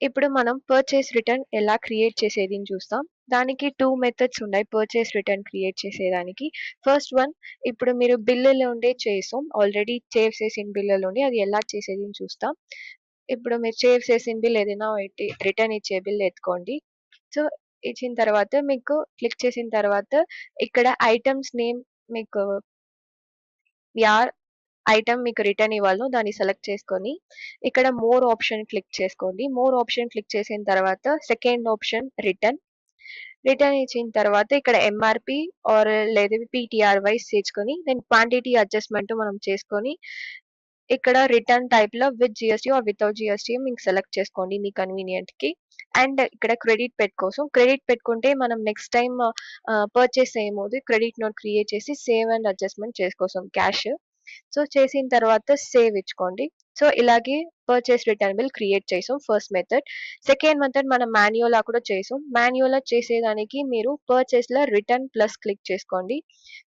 ఇప్పుడు మనం purchase return ఎలా క్రియేట్ చేసేది చూస్తాం. దానికి 2 మెథడ్స్ ఉన్నాయి పర్చేస్ రిటర్న్ క్రియేట్ చేసేదానికి. ఫస్ట్ వన్, ఇప్పుడు మీరు బిల్లులో ఉండే చేసాం. ఆల్రెడీ సేవ్ చేసిన బిల్లులో ఉండి అది ఎలా చేసేది చూస్తాం. ఇప్పుడు మీరు సేవ్ చేసిన బిల్ ఏదైనా రిటర్న్ ఇచ్చే బిల్ ఎత్తుకోండి. సో, ఇచ్చిన తర్వాత మీకు క్లిక్ చేసిన తర్వాత ఇక్కడ ఐటెమ్స్ నేమ్ మీకు యార్ ఐటెమ్ మీకు రిటర్న్ ఇవ్వాలో దాన్ని సెలెక్ట్ చేసుకొని ఇక్కడ మోర్ ఆప్షన్ క్లిక్ చేసుకోండి. మోర్ ఆప్షన్ క్లిక్ చేసిన తర్వాత సెకండ్ ఆప్షన్ రిటర్న్. రిటర్న్ ఇచ్చిన తర్వాత ఇక్కడ ఎంఆర్పి ఆర్ లేదా పీటీఆర్ వైస్ చేసుకొని దెన్ క్వాంటిటీ అడ్జస్ట్మెంట్ మనం చేసుకొని ఇక్కడ రిటర్న్ టైప్ లో with GST or without GST మీకు సెలెక్ట్ చేసుకోండి మీ కన్వీనియంట్ కి. అండ్ ఇక్కడ క్రెడిట్ పెట్ కోసం క్రెడిట్ పెట్టుకుంటే మనం నెక్స్ట్ టైం పర్చేస్ చేయబోదు క్రెడిట్ నోట్ క్రియేట్ చేసి సేవ్ అండ్ అడ్జస్ట్మెంట్ చేసుకోసం క్యాష్. సో చేసిన తర్వాత సేవ్ ఇచ్చుకోండి. సో ఇలాగే పర్చేస్ రిటర్న్ బిల్ క్రియేట్ చేసాం ఫస్ట్ మెథడ్. సెకండ్ మెథడ్ మనం మాన్యువల్ కూడా చేసాం. మాన్యువల్ చేసేదానికి మీరు పర్చేస్ లో రిటర్న్ ప్లస్ క్లిక్ చేసుకోండి.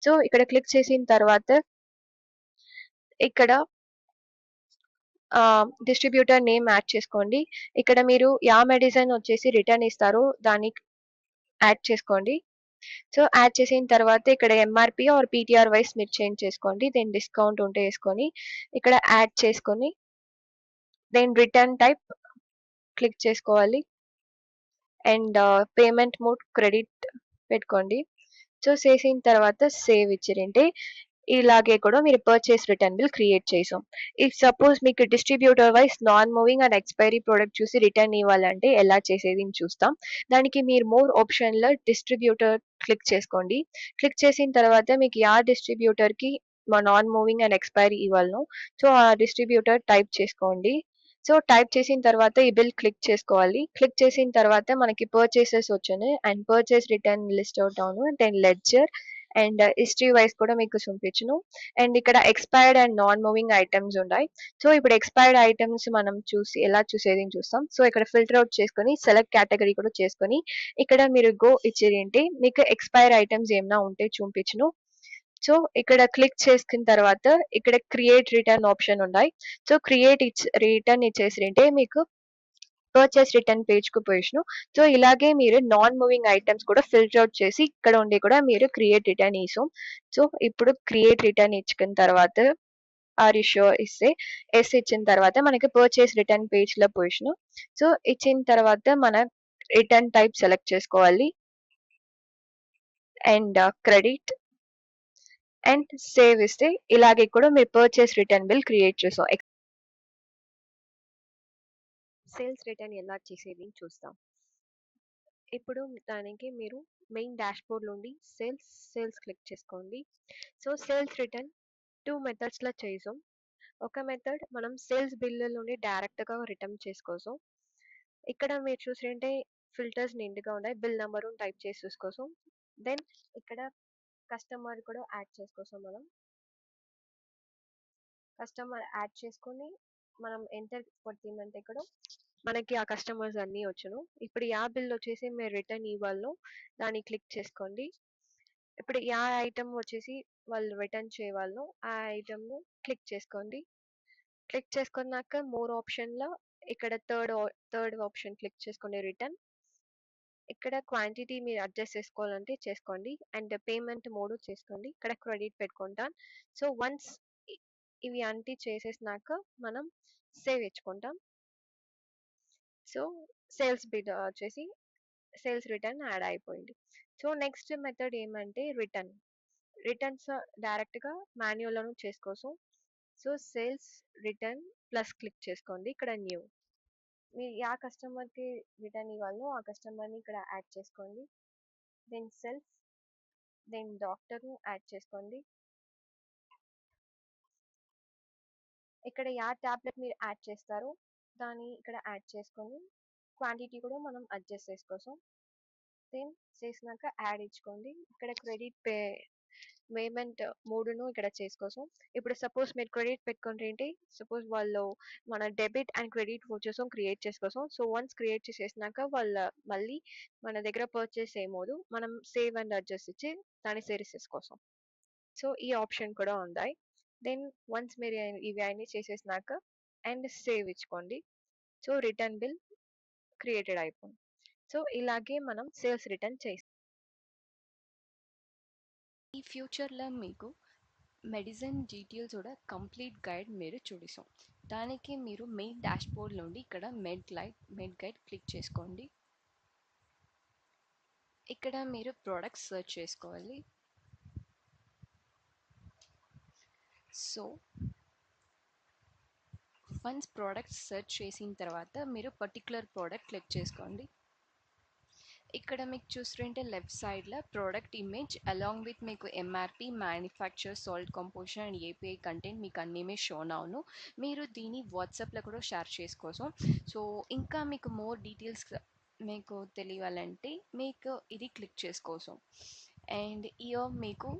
సో ఇక్కడ క్లిక్ చేసిన తర్వాత ఇక్కడ డిస్ట్రిబ్యూటర్ నేమ్ యాడ్ చేసుకోండి. ఇక్కడ మీరు యా మెడిసిన్ వచ్చేసి రిటర్న్ ఇస్తారో దాన్ని యాడ్ చేసుకోండి. సో యాడ్ చేసిన తర్వాత ఇక్కడ ఎంఆర్పి ఆర్ పీటీఆర్ వైస్ మీరు చేంజ్ చేసుకోండి. దెన్ డిస్కౌంట్ ఉంటే వేసుకొని ఇక్కడ యాడ్ చేసుకొని దెన్ రిటర్న్ టైప్ క్లిక్ చేసుకోవాలి. అండ్ పేమెంట్ మోడ్ క్రెడిట్ పెట్టుకోండి. సో చేసిన తర్వాత సేవ్ ఇచ్చిరంటే ఇలాగే కూడా మీరు పర్చేస్ రిటర్న్ బిల్ క్రియేట్ చేసాం. ఇఫ్ సపోజ్ మీకు distributor wise non moving and expiry product చూసి రిటర్న్ ఇవ్వాలంటే ఎలా చేసేది చూస్తాం. దానికి మీరు మోర్ ఆప్షన్ లో డిస్ట్రిబ్యూటర్ క్లిక్ చేసుకోండి. క్లిక్ చేసిన తర్వాత మీకు యా డిస్ట్రిబ్యూటర్ కి నాన్ మూవింగ్ అండ్ ఎక్స్పైరీ ఇవ్వాలను సో ఆ డిస్ట్రిబ్యూటర్ టైప్ చేసుకోండి. సో టైప్ చేసిన తర్వాత ఈ బిల్ క్లిక్ చేసుకోవాలి. క్లిక్ చేసిన తర్వాత మనకి పర్చేసెస్ వచ్చాయి and purchase return list out అవును then ledger and history wise కూడా మీకు చూపించును. అండ్ ఇక్కడ expired and non moving items ఉన్నాయి. సో ఇప్పుడు ఎక్స్పైర్డ్ ఐటమ్స్ మనం చూసి ఎలా చూసేది చూస్తాం. సో ఇక్కడ ఫిల్టర్ అవుట్ చేసుకొని సెలెక్ట్ కేటగిరీ కూడా చేసుకొని ఇక్కడ మీరు గో ఇచ్చేది మీకు ఎక్స్పైర్ ఐటమ్స్ ఏమైనా ఉంటే చూపించును. సో ఇక్కడ క్లిక్ చేసుకున్న తర్వాత ఇక్కడ క్రియేట్ రిటర్న్ ఆప్షన్ ఉన్నాయి. సో క్రియేట్ రిటర్న్ ఇచ్చేసింటే మీకు పర్చేస్ రిటర్న్ పేజ్ కు పోయిను. సో ఇలాగే మీరు నాన్ మూవింగ్ ఐటమ్స్ కూడా ఫిల్టర్ అవుట్ చేసి ఇక్కడ ఉండి కూడా మీరు క్రియేట్ రిటర్న్ ఇస్తాం. సో ఇప్పుడు క్రియేట్ రిటర్న్ ఇచ్చుకున్న తర్వాత ఆర్ షో ఇస్తే ఎస్ ఇచ్చిన తర్వాత మనకి పర్చేస్ రిటర్న్ పేజ్ లో పోయిను. సో ఇచ్చిన తర్వాత మన రిటర్న్ టైప్ సెలెక్ట్ చేసుకోవాలి అండ్ క్రెడిట్ అండ్ సేవ్ ఇస్తే ఇలాగే కూడా మీరు పర్చేస్ రిటర్న్ బిల్ క్రియేట్ చేసాం. సేల్స్ రిటర్న్ ఎలా చేసేది చూస్తాం. ఇప్పుడు దానికి మీరు మెయిన్ డాష్ బోర్డ్ నుండి సేల్స్ క్లిక్ చేసుకోండి. సో సేల్స్ రిటర్న్ 2 మెథడ్స్ లో చేసాం. ఒక మెథడ్ మనం సేల్స్ బిల్ నుండి డైరెక్ట్ గా రిటర్న్ చేసుకోసం. ఇక్కడ మీరు చూసింటే ఫిల్టర్స్ నిండుగా ఉన్నాయి. బిల్ నెంబర్ టైప్ చేసి చూసుకోసం. దెన్ ఇక్కడ కస్టమర్ కూడా యాడ్ చేసుకోసం. మనం కస్టమర్ యాడ్ చేసుకొని మనం ఎంటర్ కొట్టిందంటే ఇక్కడ మనకి ఆ కస్టమర్స్ అన్నీ వచ్చును. ఇప్పుడు యా బిల్ వచ్చేసి మీరు రిటర్న్ ఇవ్వాలో దాన్ని క్లిక్ చేసుకోండి. ఇప్పుడు యా ఐటమ్ వచ్చేసి వాళ్ళు రిటర్న్ చేయవాలో ఆ ఐటమ్ ను క్లిక్ చేసుకోండి. క్లిక్ చేసుకున్నాక మోర్ ఆప్షన్ లో ఇక్కడ థర్డ్ ఆప్షన్ క్లిక్ చేసుకోండి రిటర్న్. ఇక్కడ క్వాంటిటీ మీరు అడ్జస్ట్ చేసుకోవాలంటే చేసుకోండి అండ్ పేమెంట్ మోడ్ చేసుకోండి. ఇక్కడ క్రెడిట్ పెట్టుకుంటాం. సో వన్స్ ఇవి అన్ని చేసేసినాక మనం సేవ్ ఇచ్చుకుంటాం. సో సేల్స్ బిల్ వచ్చేసి సేల్స్ రిటర్న్ యాడ్ అయిపోయింది. సో నెక్స్ట్ మెథడ్ ఏమంటే రిటర్న్స్ డైరెక్ట్ గా మాన్యువల్ లోను చేసుకోసం. So sales return plus click చేసుకోండి. ఇక్కడ న్యూ మీరు యా కస్టమర్ కి రిటర్న్ ఇవ్వాలో ఆ కస్టమర్ ని ఇక్కడ యాడ్ చేసుకోండి. దెన్ సెల్స్ దెన్ డాక్టర్ ను యాడ్ చేసుకోండి. ఇక్కడ యా టాబ్లెట్ మీరు యాడ్ చేస్తారో దాన్ని ఇక్కడ యాడ్ చేసుకొని క్వాంటిటీ కూడా మనం అడ్జస్ట్ చేసుకోసం. దెన్ చేసినాక యాడ్ ఇచ్చుకోండి. ఇక్కడ క్రెడిట్ పేమెంట్ మూడును ఇక్కడ చేసుకోసం. ఇప్పుడు సపోజ్ మీరు క్రెడిట్ పెట్టుకుంటే సపోజ్ వాళ్ళు మన డెబిట్ అండ్ క్రెడిట్ వచ్చేసం క్రియేట్ చేసుకోసం. సో వన్స్ క్రియేట్ చేసేసినాక వాళ్ళ మళ్ళీ మన దగ్గర పర్చేస్ చేయమోదు మనం సేవ్ అండ్ అడ్జస్ట్ ఇచ్చి దాన్ని సరిసేస్ కోసం. సో ఈ ఆప్షన్ కూడా ఉంది. దెన్ వన్స్ మీరు ఇవి అన్ని చేసేసినాక అండ్ సేవ్ ఇచ్చుకోండి. సో రిటర్న్ బిల్ క్రియేటెడ్ అయిపోయింది. సో ఇలాగే మనం సేల్స్ రిటర్న్ చేస్తాం. ఈ ఫ్యూచర్లో మీకు మెడిసిన్ డీటెయిల్స్ కూడా కంప్లీట్ గైడ్ మీరు చూడిస్తాం. దానికి మీరు మెయిన్ డాష్బోర్డ్ నుండి ఇక్కడ మెడ్ గైడ్ క్లిక్ చేసుకోండి. ఇక్కడ మీరు ప్రోడక్ట్స్ సెర్చ్ చేసుకోవాలి. సో వన్స్ ప్రోడక్ట్స్ సెర్చ్ చేసిన తర్వాత మీరు పర్టికులర్ ప్రోడక్ట్ క్లిక్ చేసుకోండి. ఇక్కడ మీకు చూస్తుంటే లెఫ్ట్ సైడ్లో ప్రోడక్ట్ ఇమేజ్ అలాంగ్ విత్ మీకు MRP, manufacture, salt composition and API content మీకు అన్నీ షోన్ అవును. మీరు దీన్ని వాట్సాప్లో కూడా షేర్ చేసుకోవచ్చు. సో ఇంకా మీకు మోర్ డీటెయిల్స్ మీకు తెలియాలంటే మీకు ఇది క్లిక్ చేసుకోవచ్చు. అండ్ ఇయర్ మీకు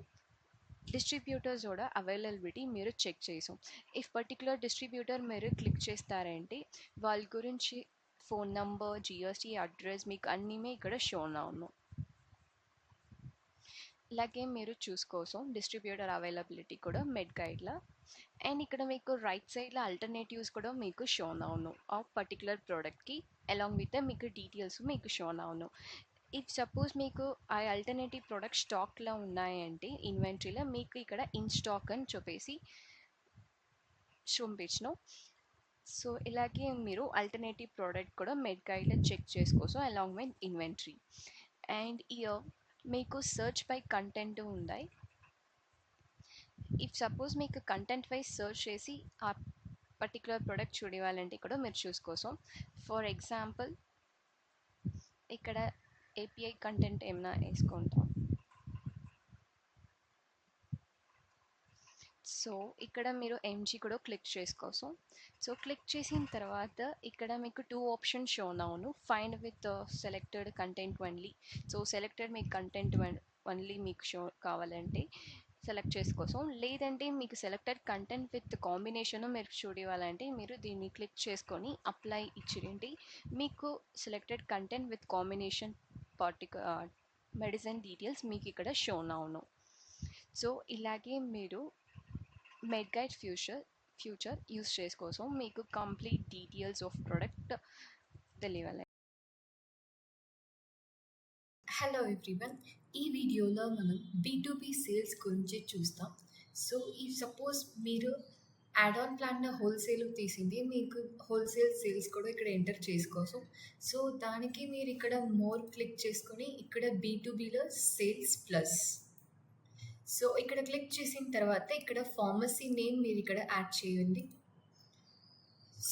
డిస్ట్రిబ్యూటర్స్ కూడా అవైలబిలిటీ మీరు చెక్ చేసాం. ఇఫ్ పర్టికులర్ డిస్ట్రిబ్యూటర్ మీరు క్లిక్ చేస్తారంటే వాళ్ళ గురించి ఫోన్ నంబర్, జిఎస్టీ అడ్రస్ మీకు అన్నీ ఇక్కడ షోన్ అవును. ఇలాగే మీరు చూసుకోసం డిస్ట్రిబ్యూటర్ అవైలబిలిటీ కూడా మెడ్ గైడ్లో. అండ్ ఇక్కడ మీకు రైట్ సైడ్లో ఆల్టర్నేటివ్స్ కూడా మీకు షోన్ అవును ఆ పర్టికులర్ ప్రోడక్ట్కి అలాంగ్ విత్ మీకు డీటెయిల్స్ మీకు షోన్ అవును. ఇఫ్ సపోజ్ మీకు ఆ ఆల్టర్నేటివ్ ప్రోడక్ట్ స్టాక్లో ఉన్నాయంటే ఇన్వెంటరీలో మీకు ఇక్కడ ఇన్ స్టాక్ అని చెప్పేసి చూపించను. సో ఇలాగే మీరు ఆల్టర్నేటివ్ ప్రోడక్ట్ కూడా మెడ్ గైడ్లో చెక్ చేసుకోవచ్చు along with inventory. And year మీకు సర్చ్ బై కంటెంట్ ఉన్నాయి. ఇఫ్ సపోజ్ మీకు కంటెంట్ వైజ్ సర్చ్ చేసి ఆ పర్టికులర్ ప్రోడక్ట్ చూడాలంటే కూడా మీరు చూసుకోసం. ఫర్ ఎగ్జాంపుల్ ఇక్కడ ఏపీఐ కంటెంట్ ఏమైనా వేసుకుంటాం. సో ఇక్కడ మీరు ఎంజీ కూడా క్లిక్ చేసుకోసం. సో క్లిక్ చేసిన తర్వాత ఇక్కడ మీకు 2 ఆప్షన్స్ షోన్ అవును. Find with selected content only. So selected మీకు కంటెంట్ ఓన్లీ మీకు షో కావాలంటే సెలెక్ట్ చేసుకోసం. లేదంటే మీకు సెలెక్టెడ్ కంటెంట్ విత్ కాంబినేషన్ మీరు చూడాలంటే మీరు దీన్ని క్లిక్ చేసుకొని అప్లై ఇచ్చిరండి. మీకు selected content with combination medicine details మీకు ఇక్కడ షోన్ అవును. సో ఇలాగే మీరు మెడ్ గైడ్ ఫ్యూచర్ యూస్ చేసుకోసం మీకు కంప్లీట్ డీటెయిల్స్ ఆఫ్ ప్రోడక్ట్ తెలియాలి. హలో ఎవ్రీవన్, ఈ వీడియోలో మనం B2B సేల్స్ గురించి చూస్తాం. సో ఈ సపోజ్ మీరు యాడ్ ఆన్ ప్లాన్ హోల్సేల్ తీసింది, మీకు హోల్సేల్ సేల్స్ కూడా ఇక్కడ ఎంటర్ చేసుకోసం. సో దానికి మీరు ఇక్కడ మోర్ క్లిక్ చేసుకొని ఇక్కడ B2Bలో సేల్స్ ప్లస్. సో ఇక్కడ క్లిక్ చేసిన తర్వాత ఇక్కడ ఫార్మసీ నేమ్ మీరు ఇక్కడ యాడ్ చేయండి.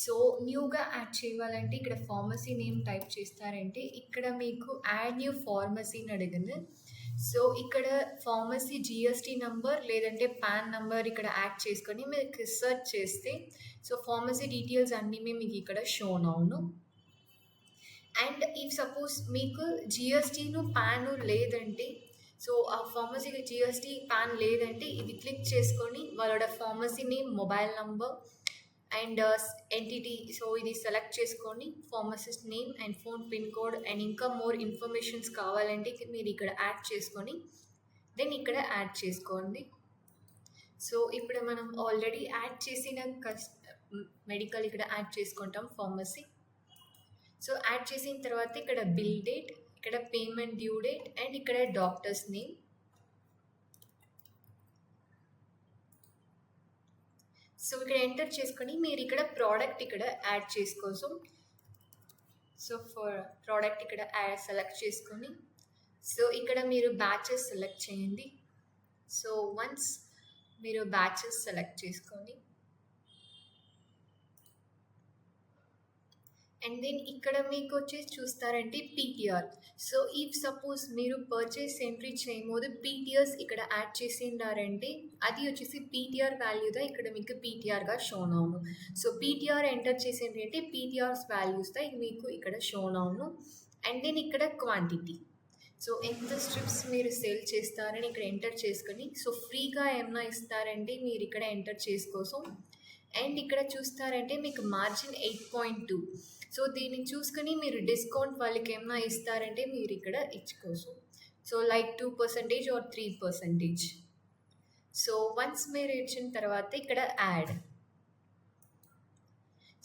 సో న్యూగా యాడ్ చేయాలంటే ఇక్కడ ఫార్మసీ నేమ్ టైప్ చేస్తారంటే ఇక్కడ మీకు యాడ్ న్యూ ఫార్మసీని అడిగింది. సో ఇక్కడ ఫార్మసీ జిఎస్టీ నంబర్ లేదంటే పాన్ నంబర్ ఇక్కడ యాడ్ చేసుకొని మీరు సెర్చ్ చేస్తే సో ఫార్మసీ డీటెయిల్స్ అన్నీ మీకు ఇక్కడ షోన్ అవును. అండ్ ఇఫ్ సపోజ్ మీకు జిఎస్టీను పాన్ లేదంటే సో ఆ ఫార్మసీ జిఎస్టీ పాన్ లేదంటే ఇది క్లిక్ చేసుకొని వాళ్ళ pharmacy name, mobile number and entity so ఇది సెలెక్ట్ చేసుకొని pharmacist name and phone pin code and ఇంకా మోర్ ఇన్ఫర్మేషన్స్ కావాలంటే మీరు ఇక్కడ యాడ్ చేసుకొని దెన్ ఇక్కడ యాడ్ చేసుకోండి. సో ఇప్పుడు మనం ఆల్రెడీ యాడ్ చేసిన మెడికల్ ఇక్కడ యాడ్ చేసుకుంటాం ఫార్మసీ. సో యాడ్ చేసిన తర్వాత ఇక్కడ బిల్ డేట్, ఇక్కడ పేమెంట్ డ్యూ డేట్ అండ్ ఇక్కడ డాక్టర్స్ నేమ్. సో ఇక్కడ ఎంటర్ చేసుకొని మీరు ఇక్కడ ప్రోడక్ట్ ఇక్కడ యాడ్ చేసుకోసం. సో ఫర్ ప్రోడక్ట్ ఇక్కడ సెలెక్ట్ చేసుకొని సో ఇక్కడ మీరు బ్యాచెస్ సెలెక్ట్ చేయండి. సో వన్స్ మీరు బ్యాచెస్ సెలెక్ట్ చేసుకొని అండ్ దెన్ ఇక్కడ మీకు వచ్చేసి చూస్తారంటే పీటీఆర్. సో ఇఫ్ సపోజ్ మీరు పర్చేస్ ఎంట్రీ చేయబోదు పీటీఆర్స్ ఇక్కడ యాడ్ చేసిండారంటే అది వచ్చేసి పీటీఆర్ వాల్యూదా ఇక్కడ మీకు పీటీఆర్గా షోన్ అవును. సో పీటీఆర్ ఎంటర్ చేసిందంటే పీటీఆర్స్ వాల్యూస్దా ఇది మీకు ఇక్కడ షోన్ అవును. అండ్ దెన్ ఇక్కడ క్వాంటిటీ సో ఎంత స్ట్రిప్స్ మీరు సేల్ చేస్తారని ఇక్కడ ఎంటర్ చేసుకొని సో ఫ్రీగా ఏమైనా ఇస్తారంటే మీరు ఇక్కడ ఎంటర్ చేసుకోసం. అండ్ ఇక్కడ చూస్తారంటే మీకు మార్జిన్ 8.2. సో దీన్ని చూసుకొని మీరు డిస్కౌంట్ వాళ్ళకి ఏమైనా ఇస్తారంటే మీరు ఇక్కడ ఇచ్చుకోవచ్చు. So like 2% or 3%. So once మీరు ఇచ్చిన తర్వాత ఇక్కడ యాడ్.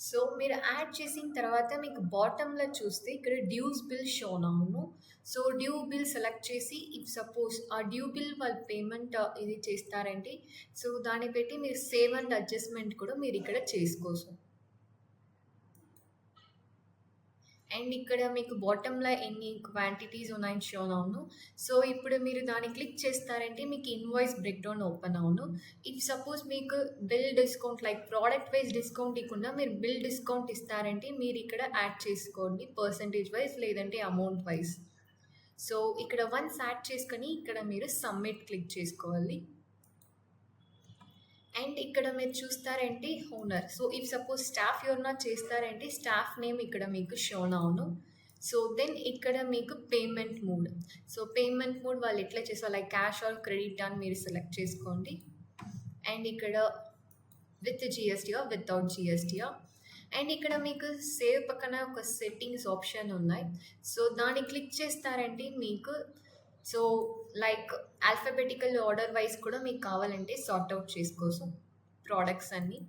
సో మీరు యాడ్ చేసిన తర్వాత మీకు బాటంలో చూస్తే ఇక్కడ డ్యూస్ బిల్ షోన్ అవును. సో డ్యూ బిల్ సెలెక్ట్ చేసి ఇఫ్ సపోజ్ ఆ డ్యూ బిల్ వాళ్ళ పేమెంట్ ఇది చేస్తారంటే సో దాన్ని పెట్టి మీరు సేవ్ అండ్ అడ్జస్ట్మెంట్ కూడా మీరు ఇక్కడ చేసుకోవచ్చు. అండ్ ఇక్కడ మీకు బాటంలో ఎన్ని క్వాంటిటీస్ ఉన్నాయని షోన్ అవును. సో ఇప్పుడు మీరు దాన్ని క్లిక్ చేస్తారంటే మీకు ఇన్వాయిస్ బ్రేక్ డౌన్ ఓపెన్ అవును. ఇఫ్ సపోజ్ మీకు bill discount like product wise discount ఇవ్వకుండా మీరు బిల్ డిస్కౌంట్ ఇస్తారంటే మీరు ఇక్కడ యాడ్ చేసుకోండి పర్సంటేజ్ వైజ్ లేదంటే అమౌంట్ వైజ్. సో ఇక్కడ వన్స్ యాడ్ చేసుకొని ఇక్కడ మీరు సబ్మిట్ క్లిక్ చేసుకోవాలి. అండ్ ఇక్కడ మీరు చూస్తారంటే owner. So if suppose staff ఎవరన్నా చేస్తారంటే స్టాఫ్ నేమ్ ఇక్కడ మీకు షోన్ అవును. సో దెన్ ఇక్కడ మీకు payment mode. So payment mode వాళ్ళు ఎట్లా చేస్తారు లైక్ క్యాష్ ఆర్ క్రెడిట్ అని మీరు సెలెక్ట్ చేసుకోండి. అండ్ ఇక్కడ విత్ జిఎస్టీఆ వితౌట్ జిఎస్టీఆ. అండ్ ఇక్కడ మీకు సేవ్ పక్కన ఒక సెట్టింగ్స్ ఆప్షన్ ఉన్నాయి. సో దాన్ని క్లిక్ చేస్తారంటే మీకు so like alphabetical order wise కూడా మీకు కావాలంటే సార్ట్ అవుట్ చేసుకోవచ్చు ప్రోడక్ట్స్ అన్నీ.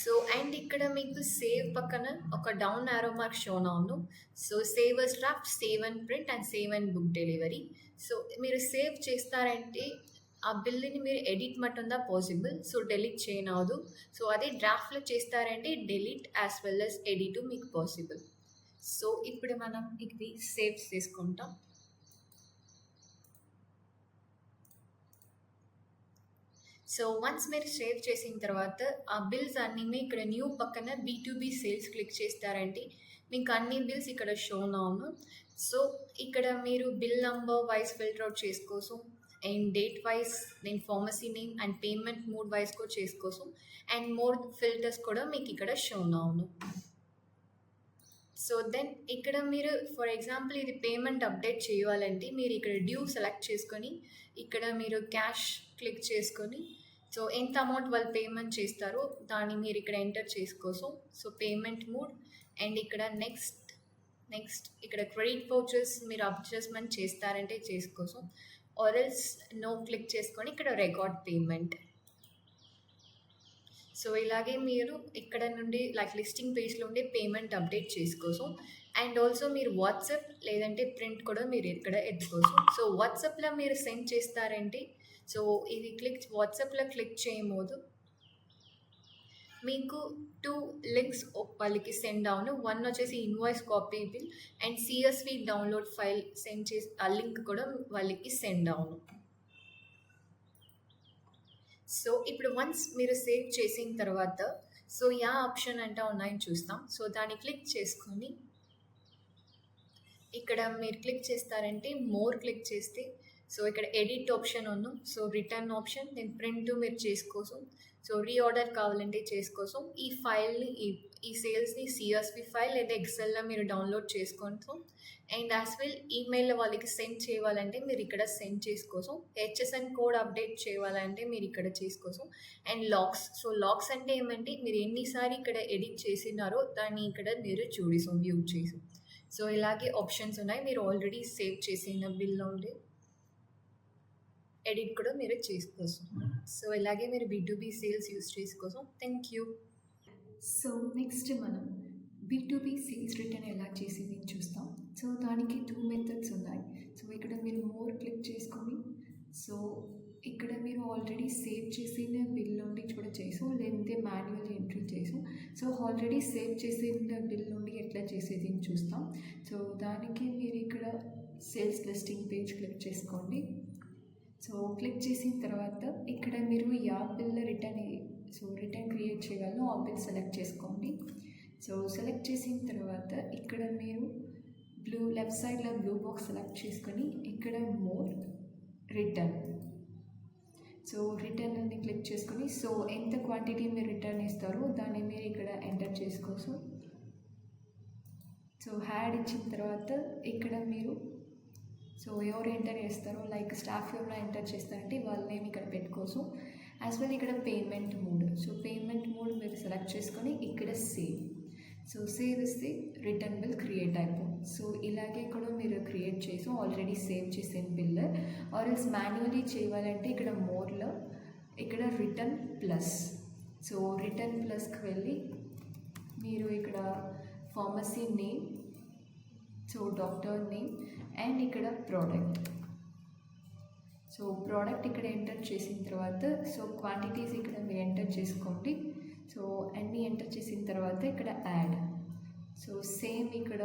సో అండ్ ఇక్కడ మీకు సేవ్ పక్కన ఒక డౌన్ ఆరో మార్క్ షోన్ అవును. So save as draft, save and print and save and book delivery. So మీరు సేవ్ చేస్తారంటే ఆ బిల్ని మీరు ఎడిట్ మటుందా పాసిబుల్. So delete చేయనవదు. సో అదే డ్రాఫ్ట్లో చేస్తారంటే delete as well as edit మీకు పాసిబుల్. సో ఇప్పుడు మనం ఇది సేవ్ చేసుకుంటాం. సో వన్స్ మీరు సేవ్ చేసిన తర్వాత ఆ బిల్స్ అన్నీ ఇక్కడ న్యూ పక్కన B2B సేల్స్ క్లిక్ చేస్తారంటే మీకు అన్ని బిల్స్ ఇక్కడ షోన్ అవును. సో ఇక్కడ మీరు bill number wise filter out చేసుకోవచ్చు and date wise then pharmacy name and payment mode wise కూడా చేసుకోవచ్చు అండ్ మోర్ ఫిల్టర్స్ కూడా మీకు ఇక్కడ షోన్ అవును. సో దెన్ ఇక్కడ మీరు ఫర్ ఎగ్జాంపుల్ ఇది పేమెంట్ అప్డేట్ చేయాలంటే మీరు ఇక్కడ డ్యూ సెలెక్ట్ చేసుకొని ఇక్కడ మీరు క్యాష్ క్లిక్ చేసుకొని సో ఎంత అమౌంట్ వాళ్ళు పేమెంట్ చేస్తారో దాన్ని మీరు ఇక్కడ ఎంటర్ చేసుకోవచ్చు. సో పేమెంట్ మోడ్ అండ్ ఇక్కడ నెక్స్ట్ ఇక్కడ క్రెడిట్ వౌచర్స్ మీరు అడ్జస్ట్మెంట్ చేస్తారంటే చేసుకోవచ్చు ఆర్ ఎల్స్ నో క్లిక్ చేసుకొని ఇక్కడ రికార్డ్ పేమెంట్. సో ఇలాగే మీరు ఇక్కడ నుండి లైక్ లిస్టింగ్ పేజ్లో ఉండే పేమెంట్ అప్డేట్ చేసుకోవచ్చు అండ్ ఆల్సో మీరు వాట్సాప్ లేదంటే ప్రింట్ కూడా మీరు ఇక్కడ ఎత్తుకోవచ్చు. సో వాట్సాప్లో మీరు సెండ్ చేస్తారంటే సో ఇది వాట్సాప్లో క్లిక్ చేయబోదు మీకు 2 లింక్స్ వాళ్ళకి సెండ్ అవును. వన్ వచ్చేసి invoice copy bill and CSV download file send చేసి ఆ లింక్ కూడా వాళ్ళకి సెండ్ అవును. సో ఇప్పుడు వన్స్ మీరు సేవ్ చేసిన తర్వాత సో యా ఆప్షన్ అంటా ఉన్నాయని చూస్తాం. సో దాన్ని క్లిక్ చేసుకొని ఇక్కడ మీరు క్లిక్ చేస్తారంటే మోర్ క్లిక్ చేస్తే సో ఇక్కడ ఎడిట్ ఆప్షన్ ఉంది. So return option then print మీరు చేసుకోవచ్చు. సో రీఆర్డర్ కావాలంటే చేసుకోవచ్చు. ఈ ఫైల్ని ఈ సేల్స్ని CSV ఫైల్ లేదా ఎక్సెల్లో మీరు డౌన్లోడ్ చేసుకోవచ్చు అండ్ యాజ్ వెల్ ఈమెయిల్లో వాళ్ళకి సెండ్ చేయాలంటే మీరు ఇక్కడ సెండ్ చేసుకోవచ్చు. HSN కోడ్ అప్డేట్ చేయాలంటే మీరు ఇక్కడ చేసుకోవచ్చు అండ్ లాక్స్. సో లాక్స్ అంటే ఏమంటే మీరు ఎన్నిసార్లు ఇక్కడ ఎడిట్ చేసినారో దాన్ని ఇక్కడ మీరు చూడేసాం వ్యూ చేసి. సో ఇలాగే ఆప్షన్స్ ఉన్నాయి. మీరు ఆల్రెడీ సేవ్ చేసిన బిల్లో ఉండే ఎడిట్ కూడా మీరు చేసుకోవచ్చు. సో ఇలాగే మీరు B2B సేల్స్ యూస్ చేసుకోవచ్చు. Thank you. సో నెక్స్ట్ మనం B2B సేల్స్ రిటర్న్ ఎలా చేసేది చూస్తాం. సో దానికి 2 మెథడ్స్ ఉన్నాయి. సో ఇక్కడ మీరు మోర్ క్లిక్ చేసుకొని సో ఇక్కడ మీరు ఆల్రెడీ సేవ్ చేసిన బిల్ నుండి కూడా చేసాం లేదంటే మాన్యువల్ ఎంట్రీ చేసాం. సో ఆల్రెడీ సేవ్ చేసిన బిల్ నుండి ఎట్లా చేసేది అని చూస్తాం. సో దానికి మీరు ఇక్కడ సేల్స్ లిస్టింగ్ పేజ్ క్లిక్ చేసుకోండి. సో క్లిక్ చేసిన తర్వాత ఇక్కడ మీరు యా బిల్ రిటర్న్ క్రియేట్ చేయగలను ఆ బిల్ సెలెక్ట్ చేసుకోండి. సో సెలెక్ట్ చేసిన తర్వాత ఇక్కడ మీరు లెఫ్ట్ సైడ్లో బ్లూ బాక్స్ సెలెక్ట్ చేసుకొని ఇక్కడ మోర్ రిటర్న్. సో రిటర్న్ అని క్లిక్ చేసుకొని సో ఎంత క్వాంటిటీ మీరు రిటర్న్ ఇస్తారో దాన్ని మీరు ఇక్కడ ఎంటర్ చేసుకోవచ్చు. సో హ్యాడ్ ఇచ్చిన తర్వాత ఇక్కడ మీరు సో ఎవరు ఎంటర్ చేస్తారో లైక్ స్టాఫ్ ఎవరైనా ఎంటర్ చేస్తారంటే వాళ్ళ నేమ్ ఇక్కడ పెట్టుకోవచ్చు. యాజ్ వెల్ ఇక్కడ payment mode. So payment mode మీరు సెలెక్ట్ చేసుకొని ఇక్కడ సేవ్. సో సేవ్ ఇస్తే రిటర్న్ బిల్ క్రియేట్ అయిపోతుంది. సో ఇలాగే కూడా మీరు క్రియేట్ చేసి ఆల్రెడీ సేవ్ చేసిన బిల్ ఆర్ ఎల్స్ మాన్యువల్లీ చేయాలంటే ఇక్కడ మోర్లో ఇక్కడ రిటర్న్ ప్లస్ సో రిటర్న్ ప్లస్కి వెళ్ళి మీరు ఇక్కడ pharmacy name, so doctor name and ఇక్కడ ప్రోడక్ట్. సో ప్రోడక్ట్ ఇక్కడ ఎంటర్ చేసిన తర్వాత సో క్వాంటిటీస్ ఇక్కడ మీరు ఎంటర్ చేసుకోండి. సో అన్నీ ఎంటర్ చేసిన తర్వాత ఇక్కడ యాడ్. సో సేమ్ ఇక్కడ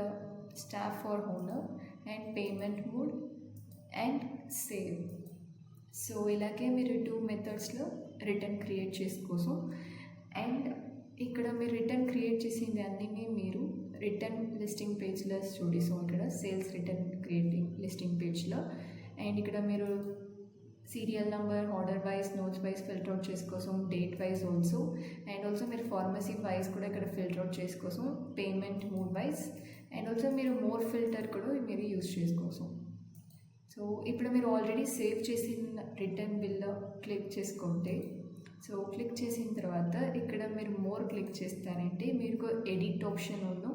staff for owner and payment mode and save. So ఇలాగే మీరు 2 మెథడ్స్లో రిటర్న్ క్రియేట్ చేసుకోసం. అండ్ ఇక్కడ మీరు రిటర్న్ క్రియేట్ చేసింది అన్నీ మీరు రిటర్న్ లిస్టింగ్ పేజ్లో చూడి. సో ఇక్కడ సేల్స్ రిటర్న్ క్రియేటింగ్ లిస్టింగ్ పేజ్లో అండ్ ఇక్కడ మీరు serial number, order wise, notes wise filter out చేసుకోసం, date wise also and also మీరు ఫార్మసీ వైజ్ కూడా ఇక్కడ ఫిల్టర్ అవుట్ చేసుకోసం, payment mode wise and also మీరు మోర్ ఫిల్టర్ కూడా మీరు యూజ్ చేసుకోసం. సో ఇప్పుడు మీరు ఆల్రెడీ సేవ్ చేసిన రిటర్న్ బిల్ క్లిక్ చేసుకుంటే సో క్లిక్ చేసిన తర్వాత ఇక్కడ మీరు మోర్ క్లిక్ చేస్తారంటే మీకు ఎడిట్ ఆప్షన్ ఉన్ను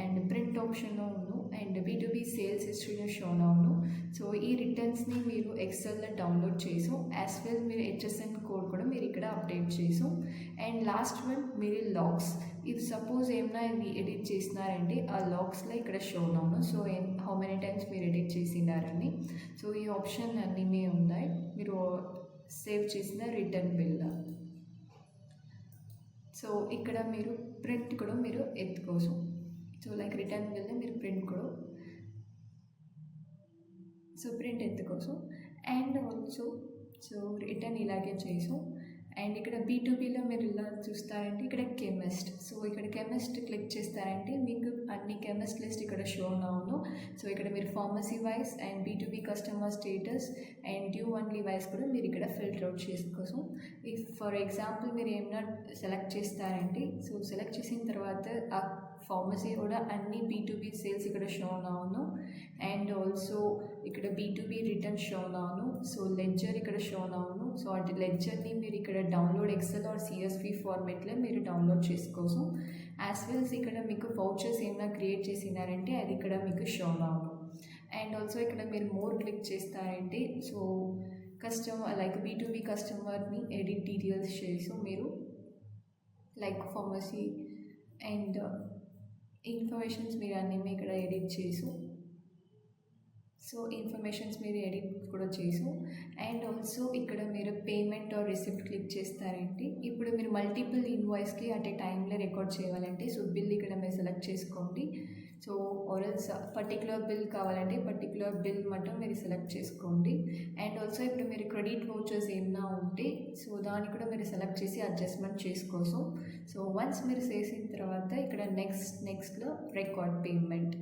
అండ్ ప్రింట్ ఆప్షన్ ఉన్ను అండ్ B2B సేల్స్ హిస్టరీలో షోన్ అవును. సో ఈ రిటర్న్స్ని మీరు ఎక్సెల్లో డౌన్లోడ్ చేసాం యాజ్ వెల్ మీరు HSN కోడ్ కూడా మీరు ఇక్కడ అప్డేట్ చేసాం. అండ్ లాస్ట్ వన్ మీరు లాగ్స్, ఇఫ్ సపోజ్ ఏమైనా ఇది ఎడిట్ చేసినారంటే ఆ లాగ్స్లో ఇక్కడ షోన్ అవును. సో హౌ మెనీ టైమ్స్ మీరు ఎడిట్ చేసినారని. సో ఈ ఆప్షన్ అన్నీ ఉన్నాయి మీరు సేవ్ చేసిన రిటర్న్ బిల్. సో ఇక్కడ మీరు ప్రింట్ కూడా మీరు ఎత్తుకోసం. సో లైక్ రిటర్న్ బిల్ని మీరు ప్రింట్ కూడా సో ప్రింట్ ఎత్తుకోసం. అండ్ ఆల్సో సో రిటర్న్ ఇలాగే చేసాం. అండ్ ఇక్కడ B2Bలో మీరు ఇలా చూస్తారంటే ఇక్కడ కెమిస్ట్. సో ఇక్కడ కెమిస్ట్ క్లిక్ చేస్తారంటే మీకు అన్ని కెమిస్ట్ లిస్ట్ ఇక్కడ షో అవును. సో ఇక్కడ మీరు pharmacy wise and B2B customer status and due only wise కూడా మీరు ఇక్కడ ఫిల్టర్ అవుట్ చేసుకోసం. ఇఫ్ ఫర్ ఎగ్జాంపుల్ మీరు ఏమైనా సెలెక్ట్ చేస్తారంటే సో సెలెక్ట్ చేసిన తర్వాత ఆ ఫార్మసీ కూడా అన్ని B2B సేల్స్ ఇక్కడ షో అవును. అండ్ ఆల్సో ఇక్కడ B2B రిటర్న్ షో అవును. సో లెడ్జర్ ఇక్కడ షో అవును. సో అటు లెడ్జర్ని మీరు ఇక్కడ డౌన్లోడ్ ఎక్సెల్ ఆర్ CSV ఫార్మేట్లో మీరు డౌన్లోడ్ చేసుకోసం. యాజ్ వెల్స్ ఇక్కడ మీకు వౌచర్స్ ఏమైనా క్రియేట్ చేసినారంటే అది ఇక్కడ మీకు షో అవును. అండ్ ఆల్సో ఇక్కడ మీరు మోర్ క్లిక్ చేస్తారంటే సో కస్టమర్ లైక్ B2B కస్టమర్ని ఎడిట్ డీటెయిల్స్ చేసి మీరు లైక్ ఫార్మసీ అండ్ ఇన్ఫర్మేషన్స్ మీరు అన్నీ ఇక్కడ ఎడిట్ చేసు. సో ఇన్ఫర్మేషన్స్ మీరు ఎడిట్ కూడా చేసు. అండ్ ఆల్సో ఇక్కడ మీరు పేమెంట్ ఆర్ రిసిప్ట్ క్లిక్ చేస్తారంటే ఇప్పుడు మీరు మల్టిపుల్ ఇన్వాయిస్కి అట్ ఏ టైంలో రికార్డ్ చేయాలంటే సో బిల్ ఇక్కడ మీరు సెలెక్ట్ చేసుకోండి. సో ఆర్ఎల్స్ పర్టికులర్ బిల్ కావాలంటే పర్టికులర్ బిల్ మటు మీరు సెలెక్ట్ చేసుకోండి. అండ్ ఆల్సో ఇప్పుడు మీరు క్రెడిట్ వౌచర్స్ ఏమైనా ఉంటే సో దాన్ని కూడా మీరు సెలెక్ట్ చేసి అడ్జస్ట్మెంట్ చేసుకోసం. సో వన్స్ మీరు చేసిన తర్వాత ఇక్కడ నెక్స్ట్లో రికార్డ్ పేమెంట్.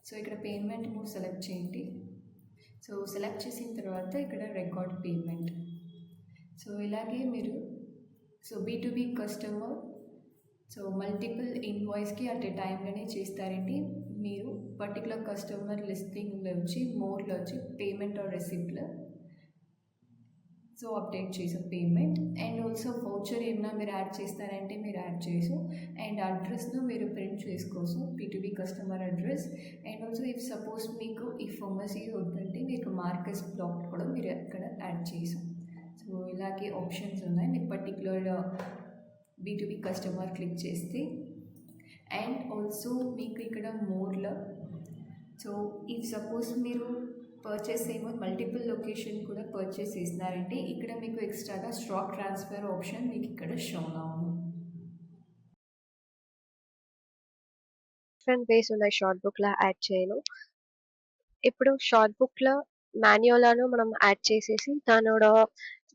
సో ఇక్కడ పేమెంట్ మోడ్ సెలెక్ట్ చేయండి. సో సెలెక్ట్ చేసిన తర్వాత ఇక్కడ రికార్డ్ పేమెంట్. సో ఇలాగే మీరు so B2B customer so multiple ఇన్వాయిస్కి అట్ ఏ టైంలోనే చేస్తారండి. మీరు పర్టికులర్ కస్టమర్ లిస్టింగ్లో వచ్చి మోర్లో వచ్చి పేమెంట్ ఆర్ రిసిప్ట్లో సో అప్డేట్ చేసాం పేమెంట్. అండ్ ఆల్సో వౌచర్ ఏమైనా మీరు యాడ్ చేస్తారంటే మీరు యాడ్ చేసు. అండ్ అడ్రస్ను మీరు ప్రింట్ చేసుకోసం B2B customer address. And also if suppose మీకు ఈ ఫార్మసీ వద్దంటే మీకు మార్కస్ బ్లాక్ కూడా మీరు అక్కడ యాడ్ చేసాం. సో ఇలాగే ఆప్షన్స్ ఉన్నాయి. మీకు పర్టికులర్ B2B కస్టమర్ క్లిక్ చేస్తే అండ్ ఆల్సో మీకు ఇక్కడ మోర్లో సో ఇఫ్ సపోజ్ మీరు పర్చేస్ ఏమో మల్టిపుల్ లొకేషన్ కూడా పర్చేస్ చేసినారంటే ఇక్కడ మీకు ఎక్స్ట్రాగా స్టాక్ ట్రాన్స్ఫర్ ఆప్షన్ మీకు ఇక్కడ షో అవును. డిఫరెంట్ వేస్ ఉన్నాయి షార్ట్ బుక్లో యాడ్ చేయను. ఇప్పుడు షార్ట్ బుక్లో మాన్యువల్ను మనం యాడ్ చేసేసి దానిలో